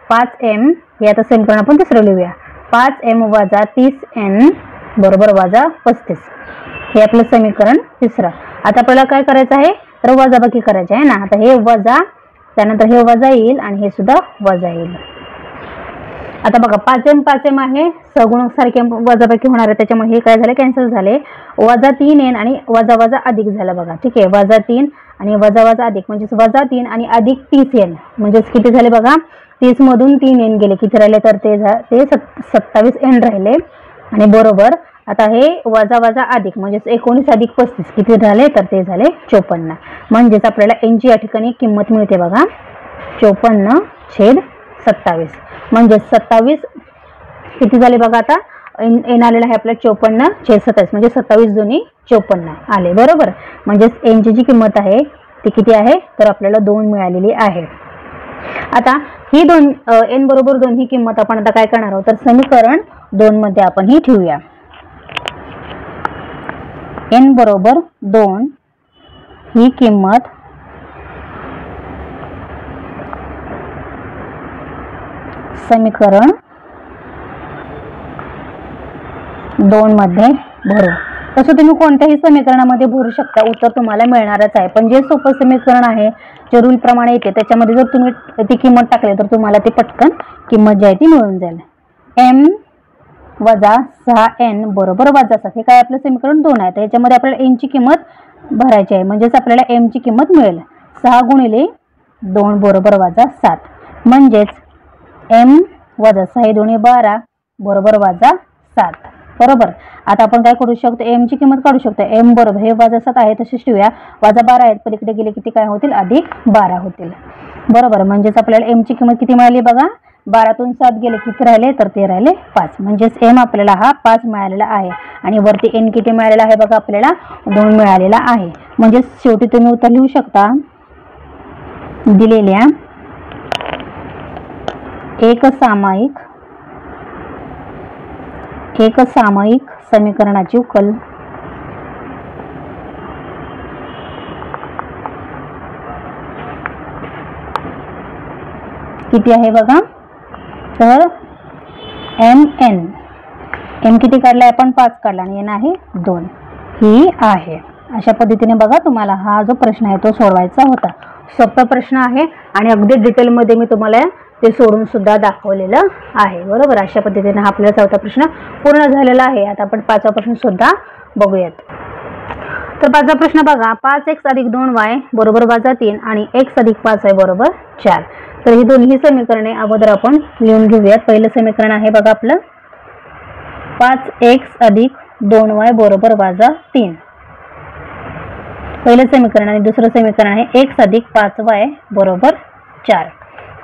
5m हे आता समीकरण आपण तिसरं लिहूया. 5m वजा 30n बरोबर वजा 35. हे आपलं समीकरण तिसरं. आता आपल्याला काय करायचं आहे तर वजाबाकी करायचे आहे ना. आता हे वजा त्यानंतर हे वजा येईल आणि हे सुद्धा वजा येईल. आता बघा 5m आहे सहगुणक सारखे वजाबाकी होणार आहे त्याच्यामुळे हे काय झाले कॅन्सल झाले. वजा 3n आणि वजा वजा अधिक झालं बघा. ठीक आहे. वजा 3 आणि वजा वजा अधिक म्हणजे वजा 3 आणि अधिक 30n म्हणजे किती झाले बघा 30 मधून 3n गेले किती राहिले तर ते 27n राहिले. आणि बरोबर आता हे वजा वजा अधिक म्हणजे 19 अधिक 35 किती झाले तर ते झाले 54. म्हणजेच आपल्याला n ची या ठिकाणी किंमत मिळते बघा 54/27. म्हणजे 27 किती झाले बघा आता n आलेला आहे आपला 54/27 म्हणजे 27 दोन्ही 54 आले. बरोबर. म्हणजेच n ची जी किंमत आहे ती किती आहे तर आपल्याला 2 मिळालेली आहे. आता ही n बरोबर 2 ही किंमत आपण आता काय करणार आहोत तर समीकरण 2 मध्ये आपण ही ठेवूया. n बरोबर 2 ही किंमत समीकरण 2 मध्ये भरू. तसं तुम्ही कोणत्याही समीकरणामध्ये भरू शकता उत्तर तुम्हाला मिळणारच आहे. पण जे सोपं समीकरण आहे जे रूल प्रमाणे येते त्याच्यामध्ये जर तुम्ही ती किंमत टाकली तर तुम्हाला ती पटकन किंमत जी आहे ती मिळून जाईल. m वजा 6n बरोबर वजा 7 हे काय आपलं समीकरण 2 आहे. तर याच्यामध्ये आपल्याला n ची किंमत भरायची आहे. म्हणजेच आपल्याला m ची किंमत मिळेल 6 गुणिले 2 बरोबर वजा 7 म्हणजेच m वजा 6 2 12 बरोबर वजा 7. बरोबर. आता आपण काय करू शकतो m ची किंमत काढू शकतो. m बरोबर हे वजा 7 आहे तशीच ठेवूया. वजा 12 आहेत पलीकडे गेले किती काय होतील अधिक 12 होतील. बरोबर. म्हणजेच आपल्याला m ची किंमत किती मिळाली बघा 12तून 7 गेले किती राहिले तर ते राहिले 5. म्हणजेच m आपल्याला हा 5 मिळालेला आहे आणि वरती n किती मिळालेला आहे बघा आपल्याला 2 मिळालेला आहे. म्हणजे शेवटी तुम्ही उत्तर लिहू शकता दिलेल्या एक सामायिक समीकरणाची उकल किती आहे बघा तर m किती काढलाय आपण 5 काढला आणि n आहे 2 ही आहे. अशा पद्धतीने बघा तुम्हाला हा जो प्रश्न आहे तो सोडवायचा होता. सोपा प्रश्न आहे आणि अगदी डिटेलमध्ये मी तुम्हाला ते सोडून सुद्धा दाखवलेलं आहे, बरोबर. अशा पद्धतीने हा आपला चौथा प्रश्न पूर्ण झालेला आहे. आता आपण पाचवा प्रश्न सुद्धा बघूयात. तर पाचवा प्रश्न बघा, 5x अधिक 2y बरोबर -3 आणि x अधिक 5y बरोबर 4. तर ही दोन्ही समीकरणे अगोदर आपण लिहून घेऊयात. पहिलं समीकरण आहे बघा आपलं 5x अधिक 2y बरोबर -3. पहिलं समीकरण. आणि दुसरं समीकरण आहे x अधिक 5y बरोबर 4.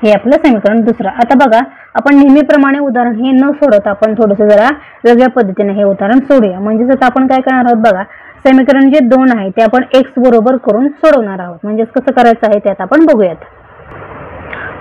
हे आपलं समीकरण दुसरं. आता बघा, आपण नेहमीप्रमाणे उदाहरण हे न सोडवता आपण थोडंसं जरा वेगळ्या पद्धतीने हे उदाहरण सोडूया. म्हणजेच आता आपण काय करणार आहोत बघा, समीकरण जे 2 आहे ते आपण x बरोबर करून सोडवणार आहोत. म्हणजेच कसं करायचं आहे ते आता आपण बघूयात.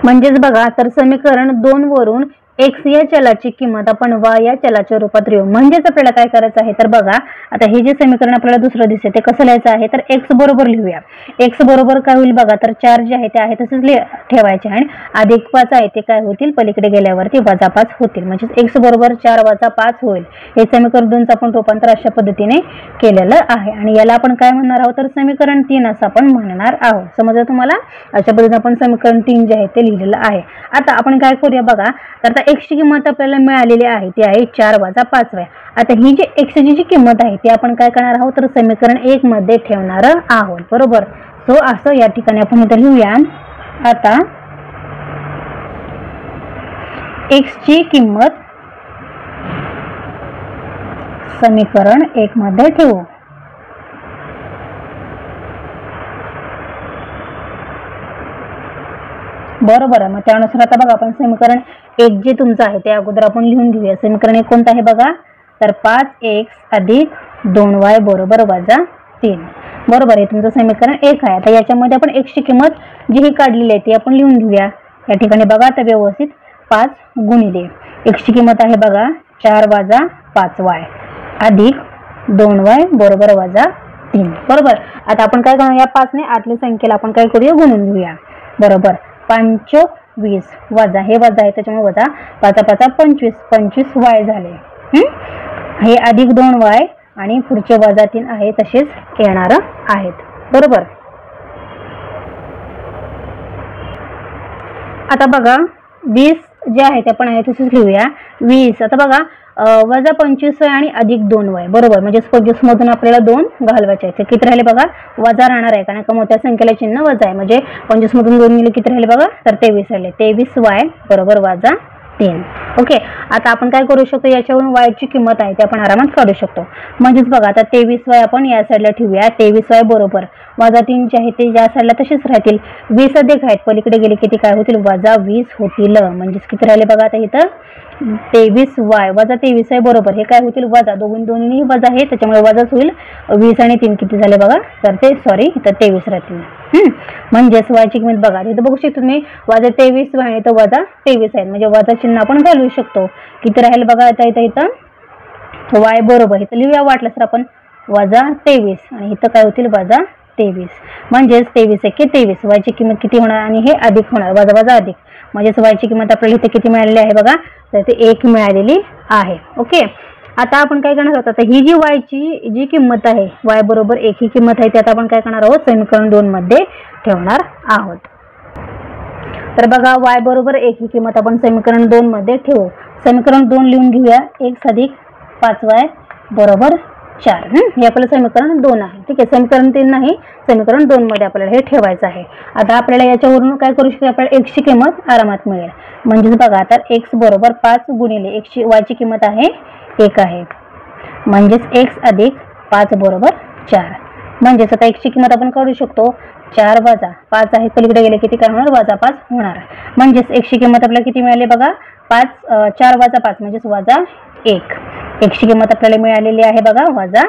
म्हणजेच बघा, तर समीकरण 2 वरून x या चलाची किंमत आपण y या चलाच्या रूपात लिहू. म्हणजेच आपल्याला काय करायचं आहे तर बघा, आता हे जे समीकरण आपल्याला दुसरं दिसते ते कसं लिहायचं आहे तर x बरोबर लिहूया. x बरोबर काय होईल बघा, तर 4 जे आहे ते आहे तसेच ठेवायचे आणि अधिक 5 आहे ते काय होतील, पलीकडे गेल्यावरती -5 होतील. म्हणजे x बरोबर 4 - 5 होईल. हे समीकरण 2चं आपण रूपांतर अशा पद्धतीने केलेलं आहे. आणि याला आपण काय म्हणणार आहोत तर समीकरण 3 असं आपण म्हणणार आहोत. समजलं तुम्हाला? अशा पद्धतीने आपण समीकरण 3 जे आहे ते लिहिलेलं आहे. आता आपण काय करूया बघा, तर x ची किंमत आपल्याला मिळालेली आहे ती आहे 4 - 5y. आता ही जी x ची जी किंमत आहे ती आपण काय करणार आहोत तर समीकरण 1 मध्ये ठेवणार आहोत, बरोबर. सो असं या ठिकाणी आपण इथे लिहूया. आता x ची किंमत समीकरण 1 मध्ये ठेवू. बरोबर आहे. मग त्यानुसार आता बघा, आपण समीकरण 1 जे तुमचं आहे ते अगोदर आपण लिहून घेऊया. समीकरण 1 कोणतं आहे बघा, तर 5x अधिक 2y बरोबर -3. बरोबर. हे तुमचं समीकरण 1 आहे. आता याच्यामध्ये आपण x ची किंमत जी ही काढलेली आहे ती आपण लिहून घेऊया. या ठिकाणी बघा आता व्यवस्थित 5 गुणिले x ची किंमत आहे बघा 4 - 5y अधिक 2y बरोबर -3. बरोबर. आता आपण काय करूया, 5 ने आतल्या संख्येला आपण काय करूया, गुणून घेऊया. बरोबर. 5 × 20 वजा हे वजा आहे त्याच्यामुळे वजा 5 × 5 = 25y झाले. हे अधिक 2y आणि पुढचे -3 आहे तसेच येणार आहेत, बरोबर. आता बघा 20 जे आहे ते आपण आहे तसेच लिहूया. 20 आता बघा -25y आणि अधिक 2y बरोबर. म्हणजे 25 मधून आपल्याला 2 घालवायचे आहेत. किती राहिले बघा, वजा राहणार आहे कारण का मोठ्या संख्येला चिन्ह वजा आहे. म्हणजे 25 मधून 2 गेले किती राहिले बघा, तर 23 राहिले. 23y बरोबर -3. ओके. आता आपण काय करू शकतो, याच्यावरून y ची किंमत आहे ते आपण आरामात काढू शकतो. म्हणजेच बघा, आता 23y आपण या साईडला ठेवूया. 23y बरोबर -3 जे आहे ते या साईडला तसेच राहतील. 20 अधिक आहेत पलीकडे गेले किती काय होतील, -20 होतील. म्हणजेच किती राहिले बघा, आता इथं 23y - 23y बरोबर हे काय होतील, वजा. दोन्ही वजा आहे त्याच्यामुळे वजाच होईल. 20 आणि 3 किती झाले बघा, तर ते सॉरी इथं 23 राहतील. म्हणजेच y ची किंमत बघा इथं बघू शकतो तुम्ही, -23y आणि इथं -23 आहे. म्हणजे वजा चिन्ह आपण घालू शकतो. किती राहील बघा, आता इथं y बरोबर इथं लिहूया वाटलं तर आपण -23 आणि इथं काय होतील -23. म्हणजेच 23 × 23 y ची किंमत किती होणार आणि हे अधिक होणार, वजा अधिक. म्हणजेच y ची किंमत आपल्याला इथे किती मिळालेली आहे बघा, तर ते 1 मिळालेली आहे. ओके. आता आपण काय करणार आहोत, आता ही जी y ची जी किंमत आहे y बरोबर 1 ही किंमत आहे ती आता आपण काय करणार आहोत समीकरण 2 मध्ये ठेवणार आहोत. तर बघा y बरोबर 1 ही किंमत आपण समीकरण 2 मध्ये ठेवू. समीकरण 2 लिहून घेऊया. x अधिक 5y बरोबर 4. हे आपलं समीकरण 2 आहे. ठीक आहे. समीकरण 3 नाही, समीकरण 2 मध्ये आपल्याला हे ठेवायचं आहे. आता आपल्याला याच्यावरून काय करू शकतो, आपल्याला x ची किंमत आरामात मिळेल. म्हणजेच बघा, आता x बरोबर 5 गुणिले x ची y ची किंमत आहे 1 आहे. म्हणजेच x अधिक 5 बरोबर 4. म्हणजेच आता x ची किंमत आपण काढू शकतो 4 वजा 5 आहे पलीकडे गेले किती काय होणार, -5 होणार. म्हणजेच x ची किंमत आपल्याला किती मिळाली बघा, 4 वजा 5 म्हणजेच -1. x ची किंमत आपल्याला मिळालेली आहे बघा -1.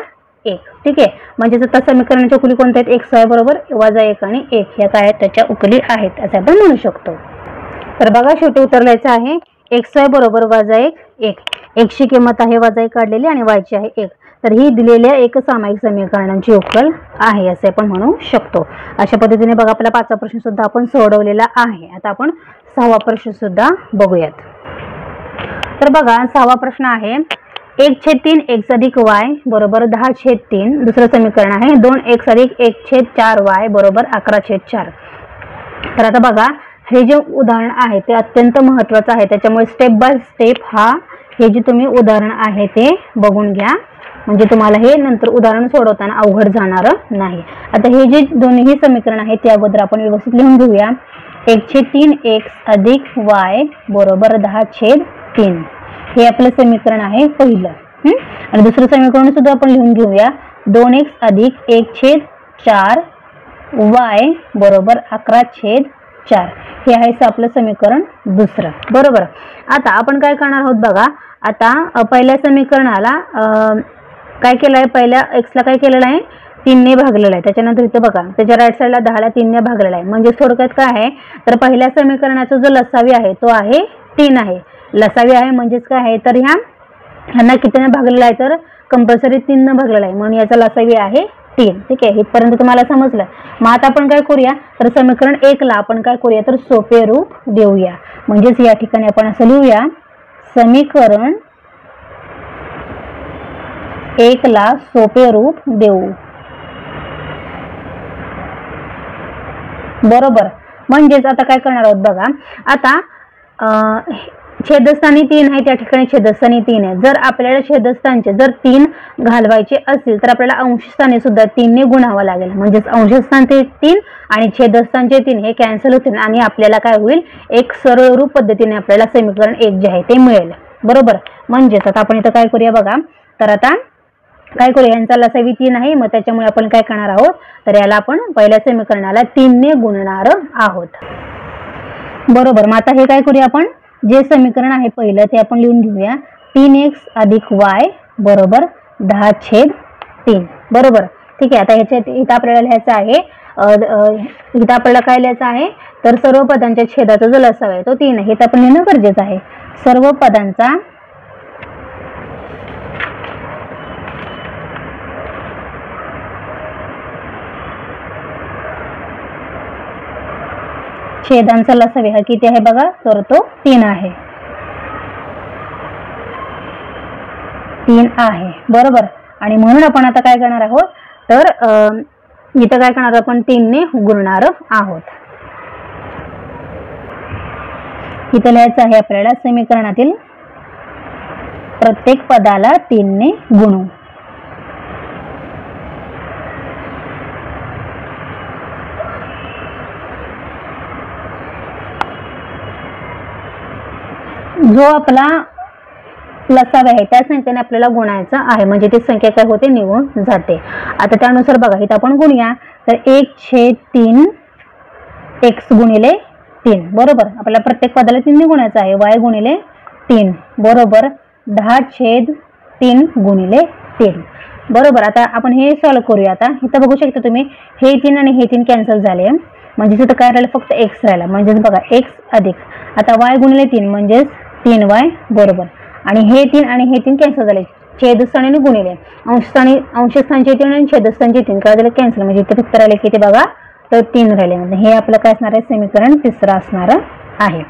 ठीक आहे. म्हणजेच आता समीकरणाच्या उकली कोणत्या आहेत, x y बरोबर -1 आणि 1 ह्या काय आहेत त्याच्या उकली आहेत असं आपण म्हणू शकतो. तर बघा शेवटी उत्तर लिहायचं आहे x y बरोबर -1. x ची किंमत आहे -1 काढलेली आणि y ची आहे 1. तर ही दिलेल्या एकसामायिक समीकरणांची उकल आहे असे आपण म्हणू शकतो. अशा पद्धतीने बघा आपला 5वा प्रश्न सुद्धा आपण सोडवलेला आहे. आता आपण 6वा प्रश्न सुद्धा बघूयात. तर बघा 6वा प्रश्न आहे 1/3 x अधिक y बरोबर 10/3. दुसरं समीकरण आहे 2x अधिक 1/4y बरोबर 11/4. तर आता बघा हे जे उदाहरण आहे ते अत्यंत महत्त्वाचं आहे, त्याच्यामुळे स्टेप बाय स्टेप हे जे तुम्ही उदाहरण आहे ते बघून घ्या, म्हणजे तुम्हाला हे नंतर उदाहरण सोडवताना अवघड जाणार नाही. आता हे जे दोन्ही समीकरण आहे ते अगोदर आपण व्यवस्थित लिहून घेऊया. 1/3x अधिक y बरोबर 10/3 हे आपलं समीकरण आहे पहिलं. आणि दुसरं समीकरण सुद्धा आपण लिहून घेऊया. 2x अधिक 1/4 y बरोबर 11/4 हे आहे आपलं समीकरण दुसरं. बरोबर. आता आपण काय करणार आहोत बघा. आता पहिल्या समीकरणाला काय केलं आहे, पहिल्या एक्सला काय केलेलं आहे, 3 ने भागलेलं आहे. त्याच्यानंतर इथे बघा त्याच्या राईट साईडला 10 ला 3 ने भागलेला आहे. म्हणजे थोडक्यात काय आहे, तर पहिल्या समीकरणाचा जो लसावी आहे तो आहे 3 आहे. लसावी आहे म्हणजेच काय आहे, तर ह्यांना कितीने भागलेला आहे, तर कंपल्सरी 3 ने भागलेला आहे, म्हणून याचा लसावी आहे 3. ठीक आहे, इथपर्यंत तुम्हाला समजलं. मग आता आपण काय करूया, तर समीकरण 1 ला आपण काय करूया, तर सोपे रूप देऊया. म्हणजेच या ठिकाणी आपण असं लिहूया, समीकरण 1 ला सोपे रूप देऊ. बरोबर. म्हणजेच आता काय करणार आहोत बघा. आता छेदस्थानी 3 आहे, त्या ठिकाणी छेदस्थानी 3 आहे. जर आपल्याला छेदस्थानचे जर 3 घालवायचे असतील तर आपल्याला अंशस्थानी सुद्धा 3 ने गुणावं लागेल. म्हणजेच अंशस्थानचे 3 आणि छेदस्थानचे 3 हे कॅन्सल होतील आणि आपल्याला काय होईल, एक सरळ रूप पद्धतीने आपल्याला समीकरण 1 जे आहे ते मिळेल. बरोबर. म्हणजेच आता आपण इथं काय करूया बघा, तर आता काय करूया, यांचा लसावी 3 आहे, मग त्याच्यामुळे आपण काय करणार आहोत, तर याला आपण पहिल्या समीकरणाला 3 ने गुणणार आहोत. बरोबर. मग आता हे काय करूया, आपण जे समीकरण आहे पहिलं ते आपण लिहून घेऊया. 3x अधिक y बरोबर 10/3. बरोबर. ठीक आहे. आता ह्याच्यात इथं आपल्याला लिहायचं आहे, इथं आपल्याला काय लिहायचं आहे, तर सर्व पदांच्या छेदाचा जो लसावा आहे तो 3 आहे, हे तर आपण लिहिणं गरजेचं आहे. सर्व पदांचा छेदांचा लसावी हा किती आहे बघा, तर तो 3 आहे. 3 आहे. बरोबर. आणि म्हणून आपण आता काय करणार आहोत, तर इथं काय करणार आपण 3 ने गुणणार आहोत. इथं लिहायचं आहे आपल्याला, समीकरणातील प्रत्येक पदाला 3 ने गुणू. जो आपला लसावा आहे त्या संख्येने आपल्याला गुणायचा आहे, म्हणजे ती संख्या काय होते, निघून जाते. आता त्यानुसार बघा इथं आपण गुणूया, तर 1/3 x गुणिले 3. बरोबर. आपल्याला प्रत्येक पदाला 3 ने गुणायचं आहे. y गुणिले 3 बरोबर 10/3 गुणिले 3. बरोबर. आता आपण हे सॉल्व करूया. आता इथं बघू शकता तुम्ही, हे 3 आणि हे 3 कॅन्सल झाले, म्हणजे इथं काय राहिलं, फक्त x राहिला. म्हणजेच बघा x अधिक आता y गुणिले 3 म्हणजेच 3y बरोबर. आणि हे 3 आणि हे 3 कॅन्सल झाले, छेदस्थानी गुणिले अंशस्थानचे 3 आणि छेदस्थानचे 3 काय झाले, कॅन्सल. म्हणजे इथे फक्त राहिले किती बघा, तर 3 राहिले. म्हणजे हे आपलं काय असणार आहे, समीकरण तिसरं असणार आहे.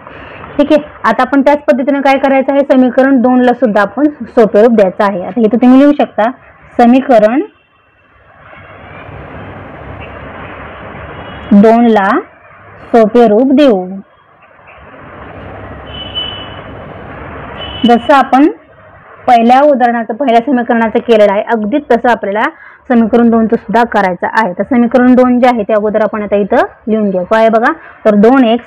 ठीक आहे. आता आपण त्याच पद्धतीने काय करायचं आहे, समीकरण 2 ला सुद्धा आपण सोपे रूप द्यायचं आहे. आता इथे तुम्ही लिहू शकता, समीकरण 2 ला सोपे रूप देऊ. जसं आपण पहिल्या उदाहरणाचं पहिल्या समीकरणाचं केलेलं आहे, अगदी तसं आपल्याला समीकरण 2 सुद्धा करायचं आहे. तर समीकरण 2 जे आहे ते अगोदर आपण आता इथं लिहून घेऊ. काय बघा, तर 2x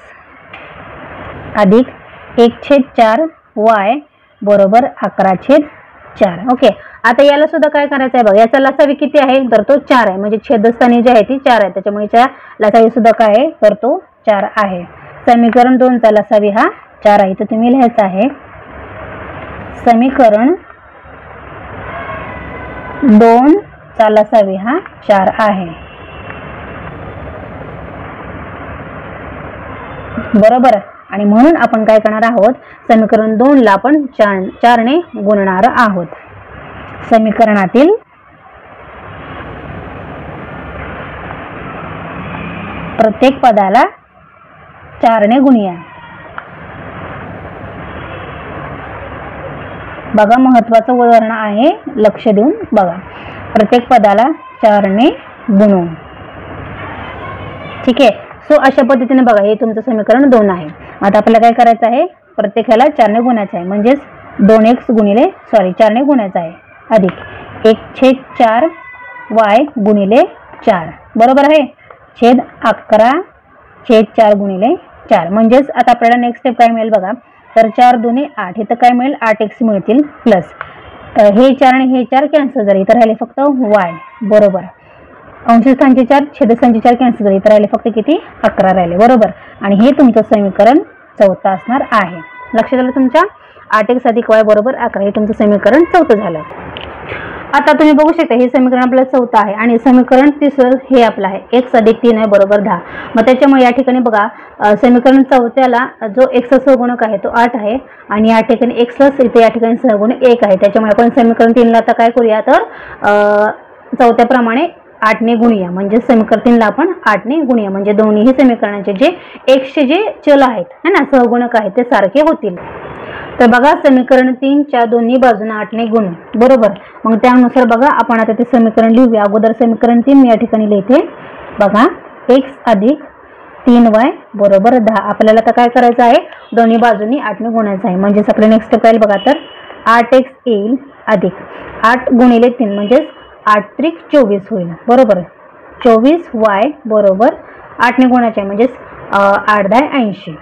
अधिक 1/4 y बरोबर 11/4. ओके. आता याला सुद्धा काय करायचं आहे बघा, याचा लसावी किती आहे, तर तो 4 आहे. म्हणजे छेदस्थानी जी आहे ती 4 आहे, त्याच्यामुळे याचा लसावी सुद्धा काय आहे, तर तो 4 आहे. समीकरण 2 चा लसावी हा 4 आहे. तर तुम्ही लिहायचं आहे, समीकरण 2 चा लसावी हा 4 आहे. बरोबर. आणि म्हणून आपण काय करणार आहोत, समीकरण 2 ला आपण 4 ने गुणणार आहोत. समीकरणातील प्रत्येक पदाला 4 ने गुणूया. बघा, महत्वाचं उदाहरण आहे, लक्ष देऊन बघा. प्रत्येक पदाला 4 ने गुणू. ठीक आहे. सो अशा पद्धतीने बघा हे तुमचं समीकरण 2 आहे. आता आपल्याला काय करायचं आहे, प्रत्येकाला 4 ने गुणायचं आहे, म्हणजेच 2x गुणिले 4 ने गुणायचं आहे अधिक 1/4 y गुणिले 4 बरोबर आहे, छेद 11/4 गुणिले 4. म्हणजेच आता आपल्याला नेक्स्ट स्टेप काय मिळेल बघा, तर 4 दुने 8, इथं काय मिळेल 8x मिळतील प्लस हे 4 आणि हे 4 कॅन्सल झाले, इथं राहिले फक्त y बरोबर. अंशस्थानचे 4 छेदस्थानचे 4 कॅन्सल झाले, इथं राहिले फक्त किती 11 राहिले बरोबर. आणि हे तुमचं समीकरण 4 असणार आहे. लक्षात आलं तुमच्या, 8x अधिक y बरोबर 11 हे तुमचं समीकरण 4 झालं. आता तुम्ही बघू शकता हे समीकरण आपलं 4 आहे आणि समीकरण 3 हे आपलं आहे x अधिक 3y बरोबर 10. मग त्याच्यामुळे या ठिकाणी बघा समीकरण 4ला जो x चा सहगुणक आहे तो 8 आहे आणि या ठिकाणी x ला इथे या ठिकाणी सहगुणक 1 आहे. त्याच्यामुळे आपण समीकरण 3ला आता काय करूया, तर 4 प्रमाणे 8 ने गुणूया, म्हणजे समीकरण 3ला आपण 8 ने गुणूया, म्हणजे दोन्ही समीकरणाचे जे x चे जे चल आहेत है ना सहगुणक आहेत ते सारखे होतील. तर बघा समीकरण 3 च्या दोन्ही बाजूंना 8 ने गुणू बरोबर. मग त्यानुसार बघा आपण आता ते समीकरण लिहूया. अगोदर समीकरण 3 मी या ठिकाणी लिहिते बघा, x अधिक 3y बरोबर 10. आपल्याला आता काय करायचं आहे, दोन्ही बाजूंनी 8 ने गुणायचं आहे, म्हणजेच आपलं नेक्स्ट स्टेप काय बघा, तर 8x येईल अधिक 8 गुणिले 3 म्हणजेच 8 त्रिक 24 होईल बरोबर. 24y बरोबर 8 ने गुणायचे आहे, म्हणजेच 8×10 80.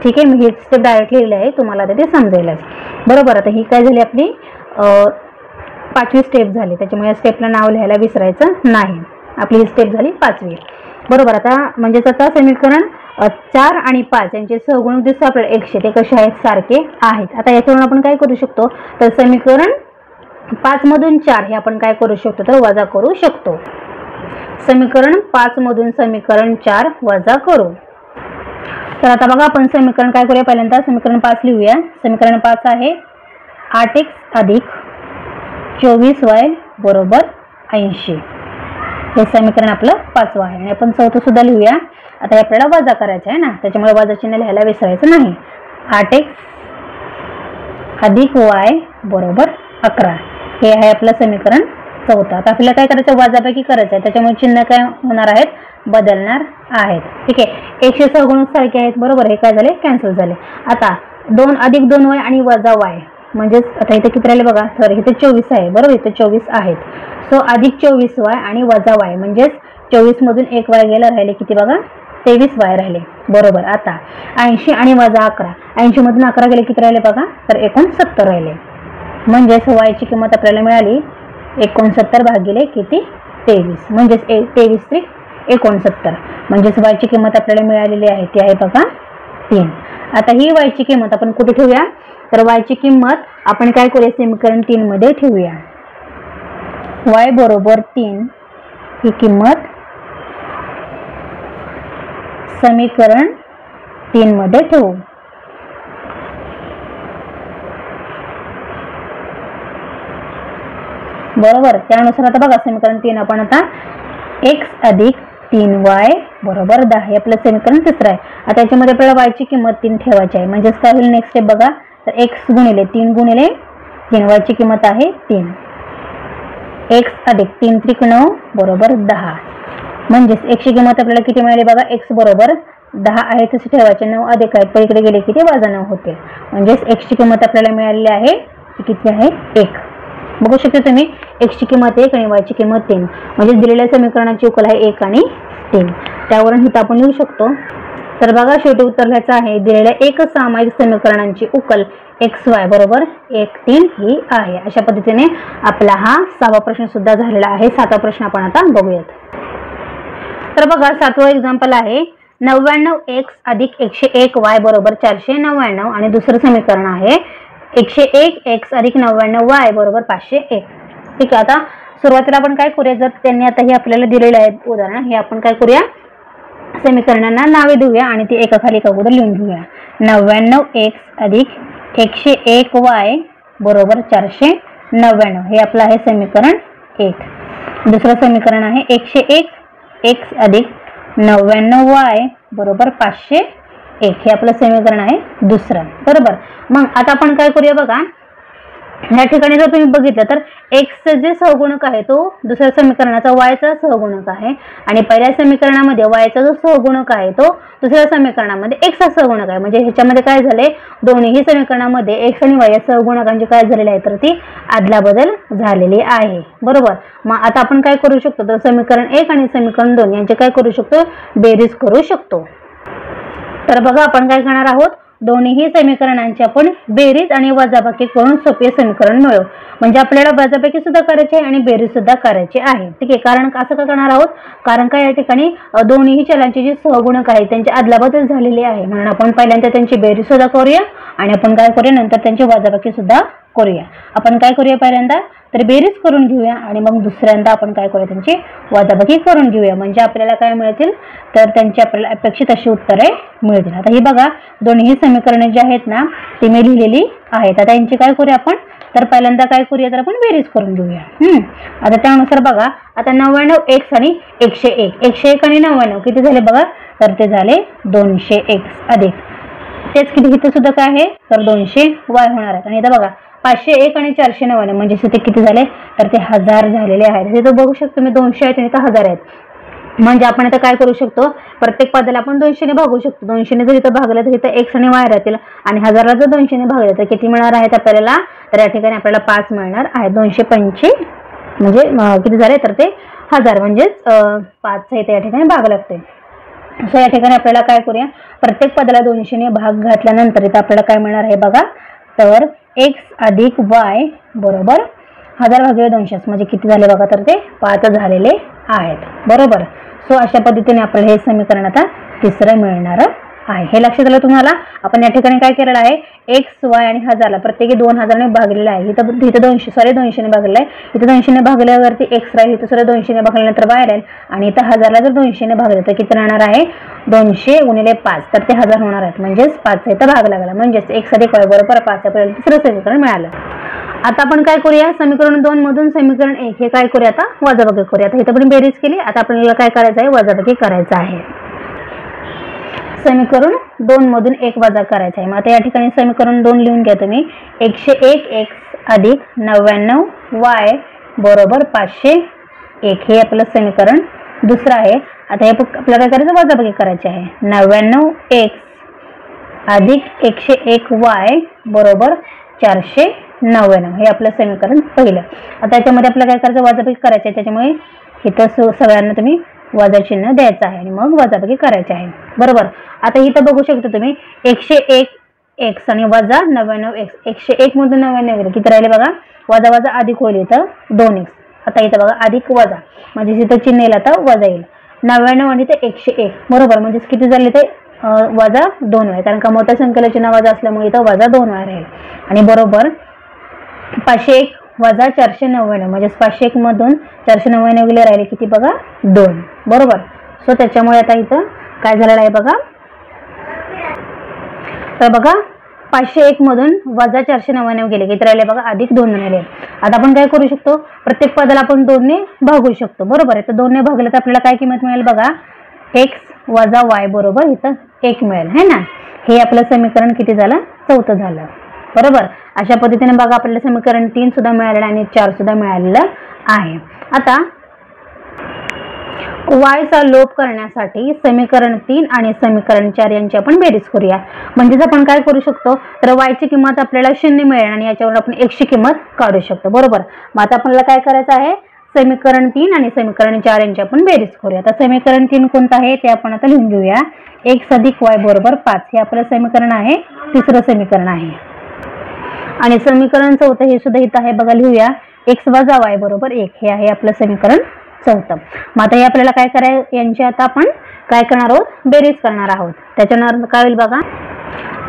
ठीक आहे, मी हे स्टेप डायरेक्ट लिहिले आहे, तुम्हाला आता ते समजेलच बरोबर. आता ही काय झाली आपली 5वी स्टेप झाली, त्याच्यामुळे या स्टेपला नाव लिहायला विसरायचं नाही. आपली ही स्टेप झाली 5वी बरोबर. आता म्हणजेच आता समीकरण 4 आणि 5 यांचे सहगुणक दिसतो आपल्याला 100, ते कसे आहेत सारखे आहेत. आता याच्यावरून आपण काय करू शकतो, तर समीकरण 5 मधून 4 हे आपण काय करू शकतो, तर वजा करू शकतो. समीकरण 5 मधून समीकरण 4 वजा करू. तर आता बघा आपण समीकरण काय करूया, पहिल्यांदा समीकरण 5 लिहूया. समीकरण 5 आहे 8x अधिक 24y बरोबर 80. हे समीकरण आपलं 5वं आहे आणि आपण 4थं सुद्धा लिहूया. आता आपल्याला वजा करायचं आहे ना, त्याच्यामुळे वजा चिन्ह लिहायला विसरायचं नाही. 8x अधिक y बरोबर 11 हे आहे आपलं समीकरण 4. आता आपल्याला काय करायचं, वजाबाकी करायचं आहे, त्याच्यामुळे चिन्ह काय होणार आहेत, बदलणार आहेत. ठीक आहे, 100 सहगुणक सारखे आहेत बरोबर, हे काय झाले कॅन्सल झाले. आता 2 अधिक 2y आणि वजा y, म्हणजेच आता इथे किती राहिले बघा, तर इथे 24 आहे बरोबर, इथे 24 आहेत. सो अधिक 24y आणि वजा y, म्हणजेच 24 मधून 1 y गेला, राहिले किती बघा 23y राहिले बरोबर. आता 80 आणि वजा 11, 80 मधून 11 गेले किती राहिले बघा, तर 69 राहिले. म्हणजेच y ची किंमत आपल्याला मिळाली 69 भागिले किती 23, म्हणजेच 23 त्रिक 69, म्हणजेच y ची किंमत आपल्याला मिळालेली आहे ती आहे बघा 3. आता ही y ची किंमत आपण कुठे ठेवूया, तर y ची किंमत आपण काय करूया, समीकरण 3 मध्ये ठेवूया. y बरोबर 3 ही किंमत समीकरण 3 मध्ये ठेवू. बरोबर, त्यानुसार आता बघा समीकरण 3 आपण आता x अधिक 3y बरोबर 10 हे आपलं समीकरण 3 आहे. आता याच्यामध्ये आपल्याला y ची किंमत 3 ठेवायची आहे, म्हणजेच काय होईल नेक्स्ट स्टेप बघा, तर x गुणिले 3 गुणिले 3 y ची किंमत आहे 3. x अधिक 3 त्रिक 9 बरोबर 10, म्हणजेच x ची किंमत आपल्याला किती मिळाली बघा, x बरोबर 10 आहे तसे ठेवायचे, 9 अधिक आहेत पलीकडे गेले किती वजा 9 होते, म्हणजेच x ची किंमत आपल्याला मिळालेली आहे ती किती आहे 1. बघू शकता तुम्ही x ची किंमत 1 आणि y ची किंमत 3, म्हणजे दिलेल्या समीकरणाची उकल आहे 1 आणि 3. त्यावरून हित आपण लिहू शकतो. तर बघा शेवटी उत्तर लिहायचं आहे, दिलेल्या एक सामायिक समीकरणांची उकल xy बरोबर 1, 3 ही आहे. अशा पद्धतीने आपला हा 6वा प्रश्न सुद्धा झालेला आहे. 7वा प्रश्न आपण आता बघूयात. तर बघा 7वं एक्झाम्पल आहे 99x अधिक 101y बरोबर 499 आणि दुसरं समीकरण आहे 101x अधिक 99y बरोबर 501. ठीक आहे, आता सुरुवातीला आपण काय करूया, जर त्यांनी आता हे आपल्याला दिलेले आहेत उदाहरण, हे आपण काय करूया, समीकरणांना नावे देऊया आणि ती एकाखाली एक अगोदर लिहून घेऊया. 99x अधिक 101y बरोबर 499 हे आपलं आहे समीकरण 1. दुसरं समीकरण आहे 101x अधिक 99y बरोबर 501 हे आपलं समीकरण आहे दुसरं बरोबर. मग आता आपण काय करूया बघा, या ठिकाणी जर तुम्ही बघितलं तर x जे सहगुणक आहे तो दुसऱ्या समीकरणाचा y चा सहगुणक आहे आणि पहिल्या समीकरणामध्ये y चा जो सहगुणक आहे तो दुसऱ्या समीकरणामध्ये x चा सहगुणक आहे। म्हणजे ह्याच्यामध्ये काय झाले, दोन्ही समीकरणामध्ये x आणि y या सहगुणकांची काय झालेली आहे तर ती अदलाबदल झालेली आहे। बरोबर, मग आता आपण काय करू शकतो तर समीकरण 1 आणि समीकरण 2 यांचे काय करू शकतो, बेरीज करू शकतो। तर बघा आपण काय करणार आहोत, दोन्ही समीकरणांची आपण बेरीज आणि वजाबाकी करून सोपे समीकरण मिळवू। म्हणजे आपल्याला वजाबाकी सुद्धा करायची आहे आणि बेरीज सुद्धा करायची आहे। ठीक आहे, कारण असं का करणार आहोत, कारण काय या ठिकाणी दोन्ही चलांची जी सहगुणक आहेत त्यांची अदलाबदल झालेली आहे, म्हणून आपण पहिल्यांदा त्यांची बेरीज सुद्धा करूया आणि आपण काय करूया नंतर त्यांची वजाबाकी सुद्धा करूया। आपण काय करूया पहिल्यांदा तर बेरीज करून घेऊया आणि मग दुसऱ्यांदा आपण काय करूया त्यांची वजाबाकी करून घेऊया। म्हणजे आपल्याला काय मिळतील तर त्यांची आपल्याला अपेक्षित अशी उत्तरे मिळतील। आता ही बघा दोन्ही समीकरणे जी आहेत ना ती मी लिहिलेली आहेत। आता यांची काय करूया आपण तर पहिल्यांदा काय करूया तर आपण बेरीज करून घेऊया। आता त्यानुसार बघा आता 99x आणि 101, 101 आणि 99 किती झाले बघा तर ते झाले 200x अधिक तेच किती इथे सुद्धा काय आहे तर 200y होणार आहेत। आणि इथं बघा 501 आणि 499 म्हणजे ते किती झाले तर ते 1000 झालेले आहेत। इथं बघू शकतो मी 200 आहेत आणि इथं 1000 आहेत। म्हणजे आपण आता काय करू शकतो, प्रत्येक पदाला आपण 200 ने भागू शकतो। 200 ने जर इथं भागलं तर इथं x आणि y राहतील आणि 1000 ला जर 200 ने भागलं तर किती मिळणार आहेत आपल्याला तर या ठिकाणी आपल्याला 5 मिळणार आहे। 225 म्हणजे किती झाले तर ते 1000 म्हणजे 5 चा इथे या ठिकाणी भाग लागते। सो या ठिकाणी आपल्याला काय करूया प्रत्येक पदाला 200 ने भाग घातल्यानंतर इथं आपल्याला काय मिळणार आहे बघा तर x अधिक y बरोबर 1000 भागिले 200 म्हणजे किती झाले बघा तर ते 5 झालेले आहेत। बरोबर, सो अशा पद्धतीने आपल्याला हे समीकरण आता तिसरं मिळणार आहे। हे लक्षात आलं तुम्हाला। आपण या ठिकाणी काय केलेलं आहे x y आणि 1000 ला प्रत्येकी 2000 ने भागलेलं आहे। इथं 200 ने भागलेलं आहे, इथं 200 ने भागल्यावरती x राहील, इथं सुद्धा 200 ने भागल्यानंतर y राहील आणि इथं 1000 ला जर 200 ने भागलं तर किती राहणार आहे 200 गुणिले 5 तर ते 1000 होणार आहेत। म्हणजेच 5 चा इथं भाग लागला म्हणजेच x अधिक y बरोबर 5 आपल्याला तिसरं समीकरण मिळालं। आता आपण काय करूया समीकरण 2 मधून समीकरण 1 हे काय करूया आता वजाबाकी करूया। आता इथं पण बेरीज केली, आता आपल्याला काय करायचं आहे वजाबाकी करायचं आहे। समीकरण 2 मधून 1 वजा करायचं आहे। मग आता या ठिकाणी समीकरण 2 लिहून घ्या तुम्ही 101x अधिक 99y बरोबर 501 हे आपलं समीकरण दुसरं आहे। आता हे आपल्याला काय करायचं वजाबाकी करायची आहे। 99x अधिक 101y बरोबर 499 हे आपलं समीकरण पहिलं। आता याच्यामध्ये आपल्याला काय करायचं वजाबाकी करायची आहे, त्याच्यामुळे इथं सगळ्यांना तुम्ही वजा चिन्ह द्यायचं आहे आणि मग वजाबाकी करायची आहे। बरोबर, आता इथं बघू शकता तुम्ही 101x आणि वजा 99x 101 मधून 99 गेले किती राहिले बघा वजा वजा अधिक होईल इथं 2x। आता इथं बघा अधिक वजा म्हणजे इथं चिन्ह येईल आता वजा येईल 99 आणि ते 101 बरोबर म्हणजे किती झाले ते वजा 2 आहे, कारण का मोठ्या संख्येला चिन्ह वजा असल्यामुळे इथं वजा 2 राहील आणि बरोबर 501 वजा 499 म्हणजे 501 मधून 499 गेले राहिले किती बघा 2 बरोबर। सो त्याच्यामुळे आता इथं काय झालेलं आहे बघा तर बघा 501 मधून वजा 499 गेले किती राहिले बघा अधिक 2 राहिले। आता आपण काय करू शकतो प्रत्येक पदाला आपण 2 ने भागू शकतो बरोबर आहे। तर 2 ने भागलं तर आपल्याला काय किंमत मिळेल बघा x वजा y बरोबर इथं 1 मिळेल है ना। हे आपलं समीकरण किती झालं चौथं झालं बरोबर। अशा पद्धतीने बघा आपल्याला समीकरण 3 सुद्धा मिळालेलं आणि 4 सुद्धा मिळालेलं आहे। आता y चा लोप करण्यासाठी समीकरण 3 आणि समीकरण 4 यांची आपण बेरीज करूया। म्हणजे आपण काय करू शकतो तर y ची किंमत आपल्याला 0 मिळेल आणि याच्यावर आपण x ची किंमत काढू शकतो बरोबर। मग आता आपल्याला काय करायचं आहे समीकरण 3 आणि समीकरण 4 यांची आपण बेरीज करूया। आता समीकरण 3 कोणतं आहे ते आपण आता लिहून घेऊया x अधिक y बरोबर 5 हे आपलं समीकरण आहे, तिसरं समीकरण आहे। आणि समीकरण 4 हे सुद्धा इथं आहे बघा लिहूया x वजा y बरोबर 1 हे आहे आपलं समीकरण 4। मग आता हे आपल्याला काय करायचं यांची आता आपण काय करणार आहोत बेरीज करणार आहोत। त्याच्यानंतर काय होईल बघा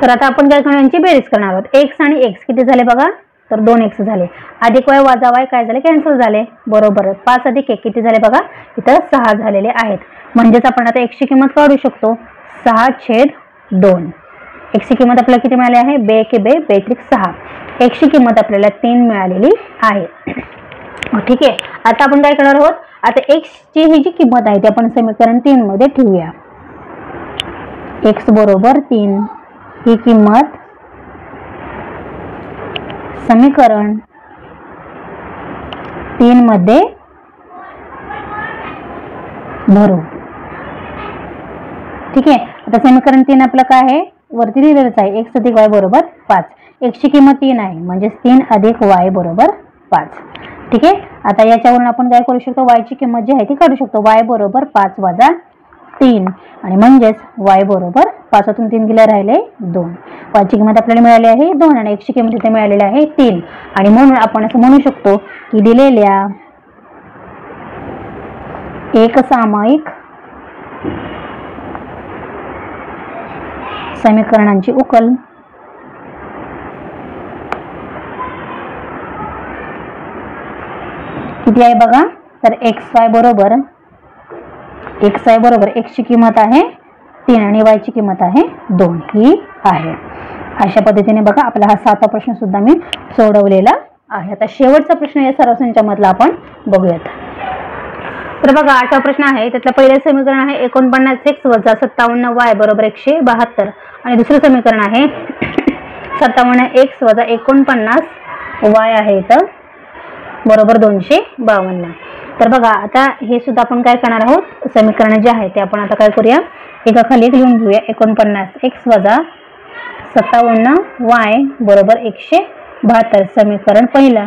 तर आता आपण काय करणार यांची बेरीज करणार आहोत। x आणि x किती झाले बघा तर 2x झाले अधिक y वजा y काय झाले कॅन्सल झाले बरोबर। 5 अधिक 1 किती झाले बघा इथं 6 झालेले आहेत। म्हणजेच आपण आता x ची किंमत काढू शकतो 6/2। x ची किंमत आपल्याला किती मिळाली आहे 2 के 2 बेत्रिक 6 x ची किंमत आपल्याला 3 मिळालेली आहे। ठीक आहे, आता आपण काय करणार आहोत आता x ची ही जी किंमत आहे ती आपण समीकरण 3 मध्ये ठेवूया। x बरोबर 3 ही किंमत समीकरण 3 मध्ये भरू। ठीक आहे, आता समीकरण 3 आपलं काय आहे, वरती लिहिलेलंच आहे, x अधिक y बरोबर 5। x ची किंमत 3 आहे, म्हणजे 3 अधिक y बरोबर 5। ठीक आहे, आता याच्यावरून आपण काय करू शकतो, y ची किंमत जी आहे ती काढू शकतो। y बरोबर 5 वजा 3 आणि म्हणजेच y बरोबर 5तून 3 गेले राहिले 2। y ची किंमत आपल्याला मिळाली आहे 2 आणि x ची किंमत इथे मिळालेली आहे 3 आणि म्हणून आपण असं म्हणू शकतो की दिलेल्या एकसामायिक समीकरणांची उकल किती आहे बघा, तर xy बरोबर x ची किंमत आहे 3 आणि y ची किंमत आहे 2 ही आहे। अशा पद्धतीने बघा आपला हा 7वा प्रश्न सुद्धा मी सोडवलेला आहे। आता शेवटचा प्रश्न या सर्व संचामधला आपण बघूयात। तर बघा 8वा प्रश्न आहे, त्यातलं पहिलं समीकरण आहे 49x वजा 57y बरोबर 172 आणि दुसरं समीकरण आहे 57x वजा 49y आहे इथं बरोबर 252। तर बघा आता हे सुद्धा आपण काय करणार आहोत, समीकरण जे आहे ते आपण आता काय करूया, एकाखाली एक लिहून घेऊया। 49x वजा 57y बरोबर 172 समीकरण पहिलं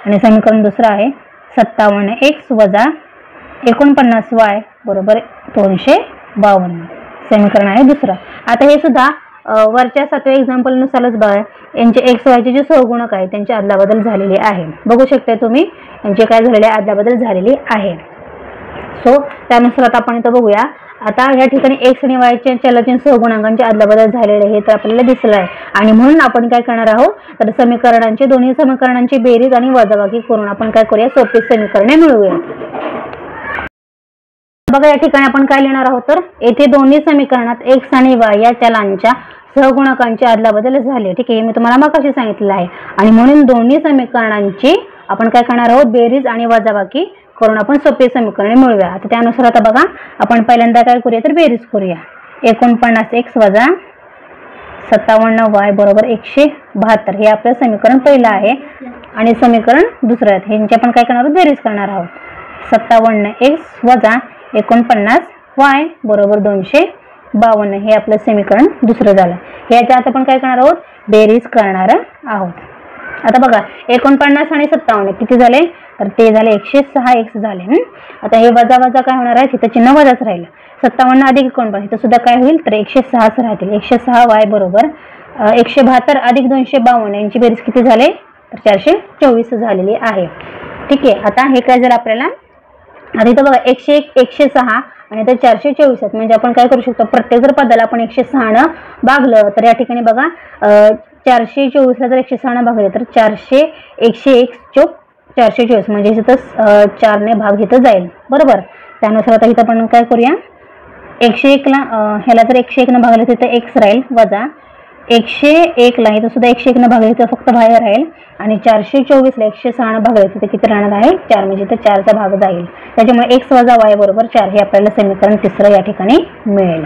आणि समीकरण दुसरं आहे 57x वजा 49y बरोबर 252 समीकरण आहे दुसरं। आता हे सुद्धा वरच्या 7व्या एक्झाम्पल नुसारच बघा, यांचे एक्स वायचे जे सहगुणक आहे त्यांची अदलाबदल झालेली आहे, बघू शकता तुम्ही यांचे काय झालेले अदलाबदल झालेली आहे। सो त्यानुसार आता आपण इथं बघूया। आता या ठिकाणी एक्स आणि वायच्या चलाच्या सहगुणकांचे अदलाबदल झालेले हे तर आपल्याला दिसलं आहे आणि म्हणून आपण काय करणार आहोत, तर समीकरणांचे दोन्ही समीकरणांची बेरीज आणि वजाबाकी करून आपण काय करूया, सोपी समीकरणे मिळवूया। बघा या ठिकाणी आपण काय लिहिणार आहोत, तर येथे दोन्ही समीकरणात एक्स आणि वाय या चलांच्या सहगुणकांची अदलाबदल झाली। ठीक आहे, मी तुम्हाला मगाशी सांगितलेलं आहे आणि म्हणून दोन्ही समीकरणांची आपण काय करणार आहोत, बेरीज आणि वजाबाकी करून आपण सोपी समीकरणे मिळवूया। आता त्यानुसार आता बघा आपण पहिल्यांदा काय करूया, तर बेरीज करूया। 49x वजा 57y बरोबर 172 हे आपलं समीकरण पहिलं आहे आणि समीकरण दुसरं आहे, ह्यांची आपण काय करणार आहोत, बेरीज करणार आहोत। 57x वजा 49y बरोबर 252 हे आपलं समीकरण दुसरं झालं। याच्या आता आपण काय करणार आहोत, बेरीज करणार आहोत। आता बघा 49 आणि 57 किती झाले, तर ते झाले 106x झाले। आता हे वजा वजा काय होणार आहे, तिथं चिन्ह वजाच राहिलं। 57 अधिक 49 इथं सुद्धा काय होईल, तर 106 राहतील। 106y बरोबर 172 अधिक 252 यांची बेरीज किती झाले, तर 424 झालेली आहे। ठीक आहे, आता हे काय झालं आपल्याला, आता इथं बघा 101 106 आणि तर 424 आहेत, म्हणजे आपण काय करू शकतो, प्रत्येक जर पदाला आपण 106 न भागलं तर या ठिकाणी बघा 424 ला जर 106 न भागले तर 101 चोक 424 म्हणजे इथं 4 ने भाग इथं जाईल बरोबर। त्यानुसार आता इथं आपण काय करूया, 101 ला ह्याला जर 101 न भागले तिथं x राहील वजा 101 ला इथं सुद्धा 101 न भागले तर फक्त बाहेर राहील आणि 424 ला 106 न भागले तिथे किती राहणार आहे, 4 म्हणजे इथं 4चा भाग जाईल। त्याच्यामुळे x वजा y बरोबर 4 हे आपल्याला समीकरण तिसरं या ठिकाणी मिळेल।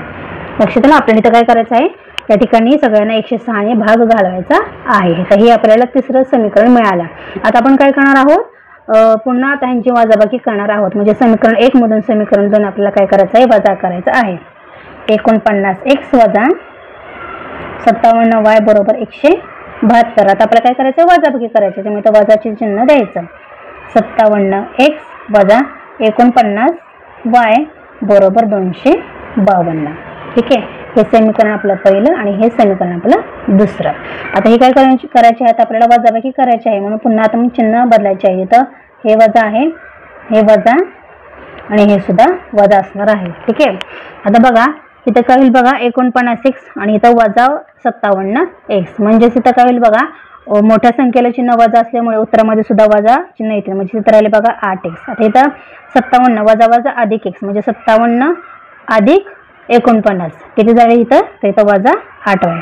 लक्षात आलं, आपल्याला इथं काय करायचं आहे, या ठिकाणी सगळ्यांना 106 ने भाग घालवायचा आहे। तर हे आपल्याला तिसरं समीकरण मिळालं। आता आपण काय करणार आहोत, पुन्हा आता ह्यांची वजाबाकी करणार आहोत, म्हणजे समीकरण 1 मधून समीकरण 2 आपल्याला काय करायचं आहे, वजा करायचं आहे। 49x वजा 57y बरोबर 172 आता आपल्याला काय करायचं, वजाबाकी करायची, त्यामुळे तर वजाचे चिन्ह द्यायचं। 57x वजा 49y बरोबर 252। ठीक आहे, हे समीकरण आपलं पहिलं आणि हे समीकरण आपलं दुसरं। आता हे काय करायचे आहे, आपल्याला वजाबाकी करायची आहे, म्हणून पुन्हा आता चिन्ह बदलायचे आहे। इथं हे वजा आहे, हे वजा आणि हे सुद्धा वजा असणार आहे। ठीक आहे, आता बघा इथं काय होईल बघा 49x आणि इथं वजा 57x म्हणजेच इथं काय होईल बघा, मोठ्या संख्येला चिन्ह वजा असल्यामुळे उत्तरामध्ये सुद्धा वजा चिन्ह येते, म्हणजे इथं राहिले बघा 8x। आता इथं 57 वजा वजा अधिक x म्हणजे 57 अधिक 49 किती झाले इथं, तर इथं वजा 8 आहे।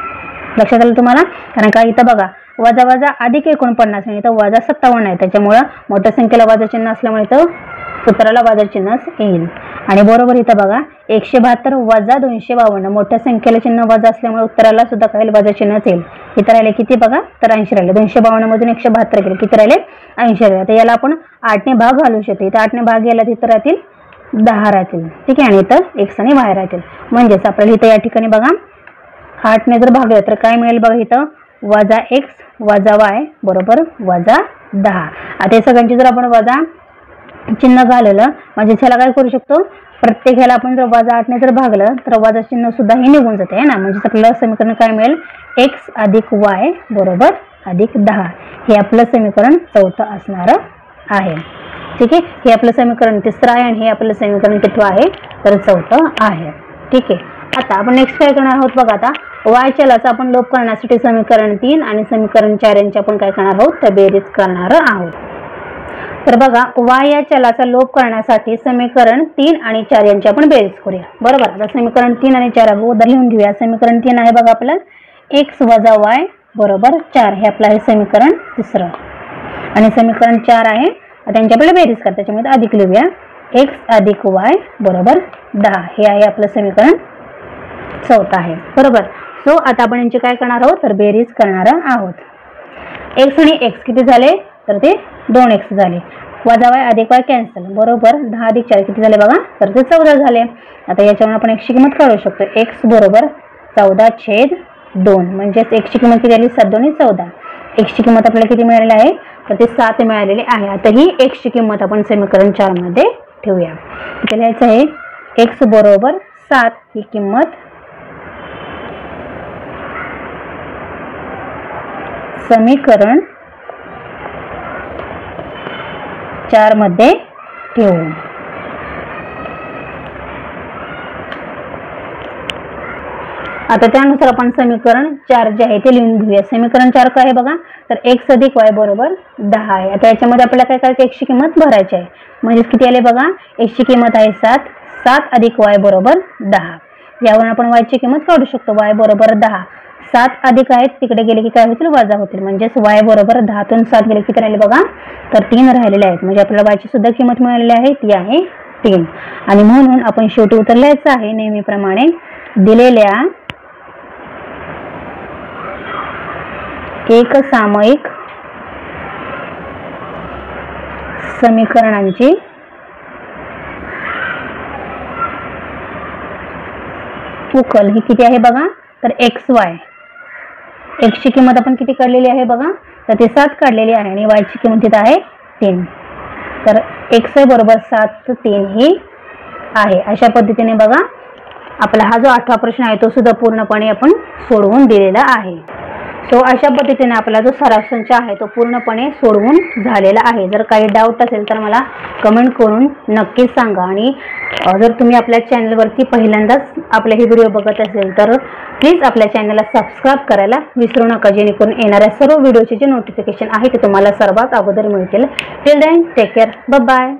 लक्षात आलं तुम्हाला, कारण का इथं बघा वजा वजा अधिक 49 आणि इथं वजा 57 आहे, त्याच्यामुळे मोठ्या संख्येला वजा चिन्ह असल्यामुळे इथं उत्तराला वजा चिन्हच येईल. आणि बरोबर इथं बघा 172 वजा 252 मोठ्या संख्येला चिन्ह वजा असल्यामुळे उत्तराला सुद्धा काय वजा चिन्हच येईल. इथं राहिले किती बघा तर 80 राहिले. 252 मधून 172 गेले किती राहिले 80 राहिले. तर याला आपण 8 ने भाग घालू शकतो. इथं 8 ने भाग गेला तिथं राहतील 10 राहतील. ठीक आहे. आणि इथं x आणि y राहतील. म्हणजेच आपल्याला इथं या ठिकाणी बघा 8 ने जर भागलं तर काय मिळेल बघा इथं वजा x वजा y बरोबर वजा 10. आता हे सगळ्यांची जर आपण वजा चिन्ह घाललं म्हणजे ह्याला काय करू शकतो प्रत्येक ह्याला आपण जर वजा 8 ने जर भागलं तर वजा चिन्ह सुद्धा हे निघून जाते ना. म्हणजे आपल्याला समीकरण काय मिळेल x अधिक y बरोबर अधिक 10. हे आपलं समीकरण चौथं असणार आहे. ठीक आहे. हे आपलं समीकरण तिसरं आहे आणि हे आपलं समीकरण कितवं आहे तर चौथं आहे. ठीक आहे. आता आपण नेक्स्ट काय करणार आहोत बघा. आता y चलाचा आपण लोप करण्यासाठी समीकरण 3 आणि समीकरण 4 यांची आपण काय करणार आहोत तर बेरीज करणार आहोत. तर बघा y या चलाचा लोप करण्यासाठी समीकरण 3 आणि 4 यांची आपण बेरीज करूया. बरोबर. आता समीकरण 3 आणि 4 अगोदर लिहून घेऊया. समीकरण 3 आहे बघा आपलं x वजा y बरोबर 4 हे आपलं आहे समीकरण तिसरं. आणि समीकरण 4 आहे त्यांची आपल्याला बेरीज करता त्याच्यामध्ये अधिक लिहूया x अधिक y बरोबर 10 हे आहे आपलं समीकरण चौथं आहे. बरोबर. सो आता आपण यांची काय करणार आहोत तर बेरीज करणार आहोत. x आणि x किती झाले तर ते 2x झाले. वजा y अधिक y कॅन्सल बरोबर 10 अधिक 4 किती झाले बघा तर ते 14 झाले. आता याच्यावरून आपण x ची किंमत काढू शकतो. x बरोबर 14/2 म्हणजेच x ची किंमत किती आली 7 2 14. x ची किंमत आपल्याला किती मिळालेली आहे तर ते 7 मिळालेली आहे. आता ही x ची किंमत आपण समीकरण 4 मध्ये ठेवूया. इथे लिहायचं आहे x बरोबर 7 ही किंमत समीकरण 4 मध्ये ठेवू. आता त्यानुसार आपण समीकरण 4 जे आहे ते लिहून घेऊया. समीकरण 4 काय आहे बघा तर x अधिक y बरोबर 10 आहे. आता याच्यामध्ये आपल्याला काय करायचं x ची किंमत भरायची आहे. म्हणजे किती आले बघा x ची किंमत आहे 7 7 अधिक y बरोबर 10. यावरून आपण y ची किंमत काढू शकतो. y बरोबर 10 7 अधिक आहेत तिकडे गेले की काय होतील वजा होतील. म्हणजेच y बरोबर 10 तून 7 गेले किती राहिले बघा तर 3 राहिलेले आहेत. म्हणजे आपल्याला y ची सुद्धा किंमत मिळालेली आहे ती आहे 3. आणि म्हणून आपण शेवटी उत्तर लिहायचं आहे नेहमीप्रमाणे दिलेल्या एक सामायिक समीकरणांची उकल ही किती आहे बघा तर xy. x ची किंमत आपण किती काढलेली आहे बघा तर ते 7 काढलेली आहे आणि y ची किंमत इथे आहे 3. तर xy बरोबर 7 3 ही आहे. अशा पद्धतीने बघा आपला हा जो 8वा प्रश्न आहे तो सुद्धा पूर्णपणे आपण सोडवून दिलेला आहे. सो अशा पद्धतीने आपला जो सराव संच आहे तो पूर्णपणे सोडवून झालेला आहे. जर काही डाऊट असेल तर मला कमेंट करून नक्कीच सांगा. आणि जर तुम्ही आपल्या चॅनलवरती पहिल्यांदाच आपले हे व्हिडिओ बघत असेल तर प्लीज आपल्या चॅनलला सबस्क्राईब करायला विसरू नका जेणेकरून येणाऱ्या सर्व व्हिडिओचे जे नोटिफिकेशन आहे ते तुम्हाला सर्वात अगोदर मिळतील. Till then take care. Bye bye.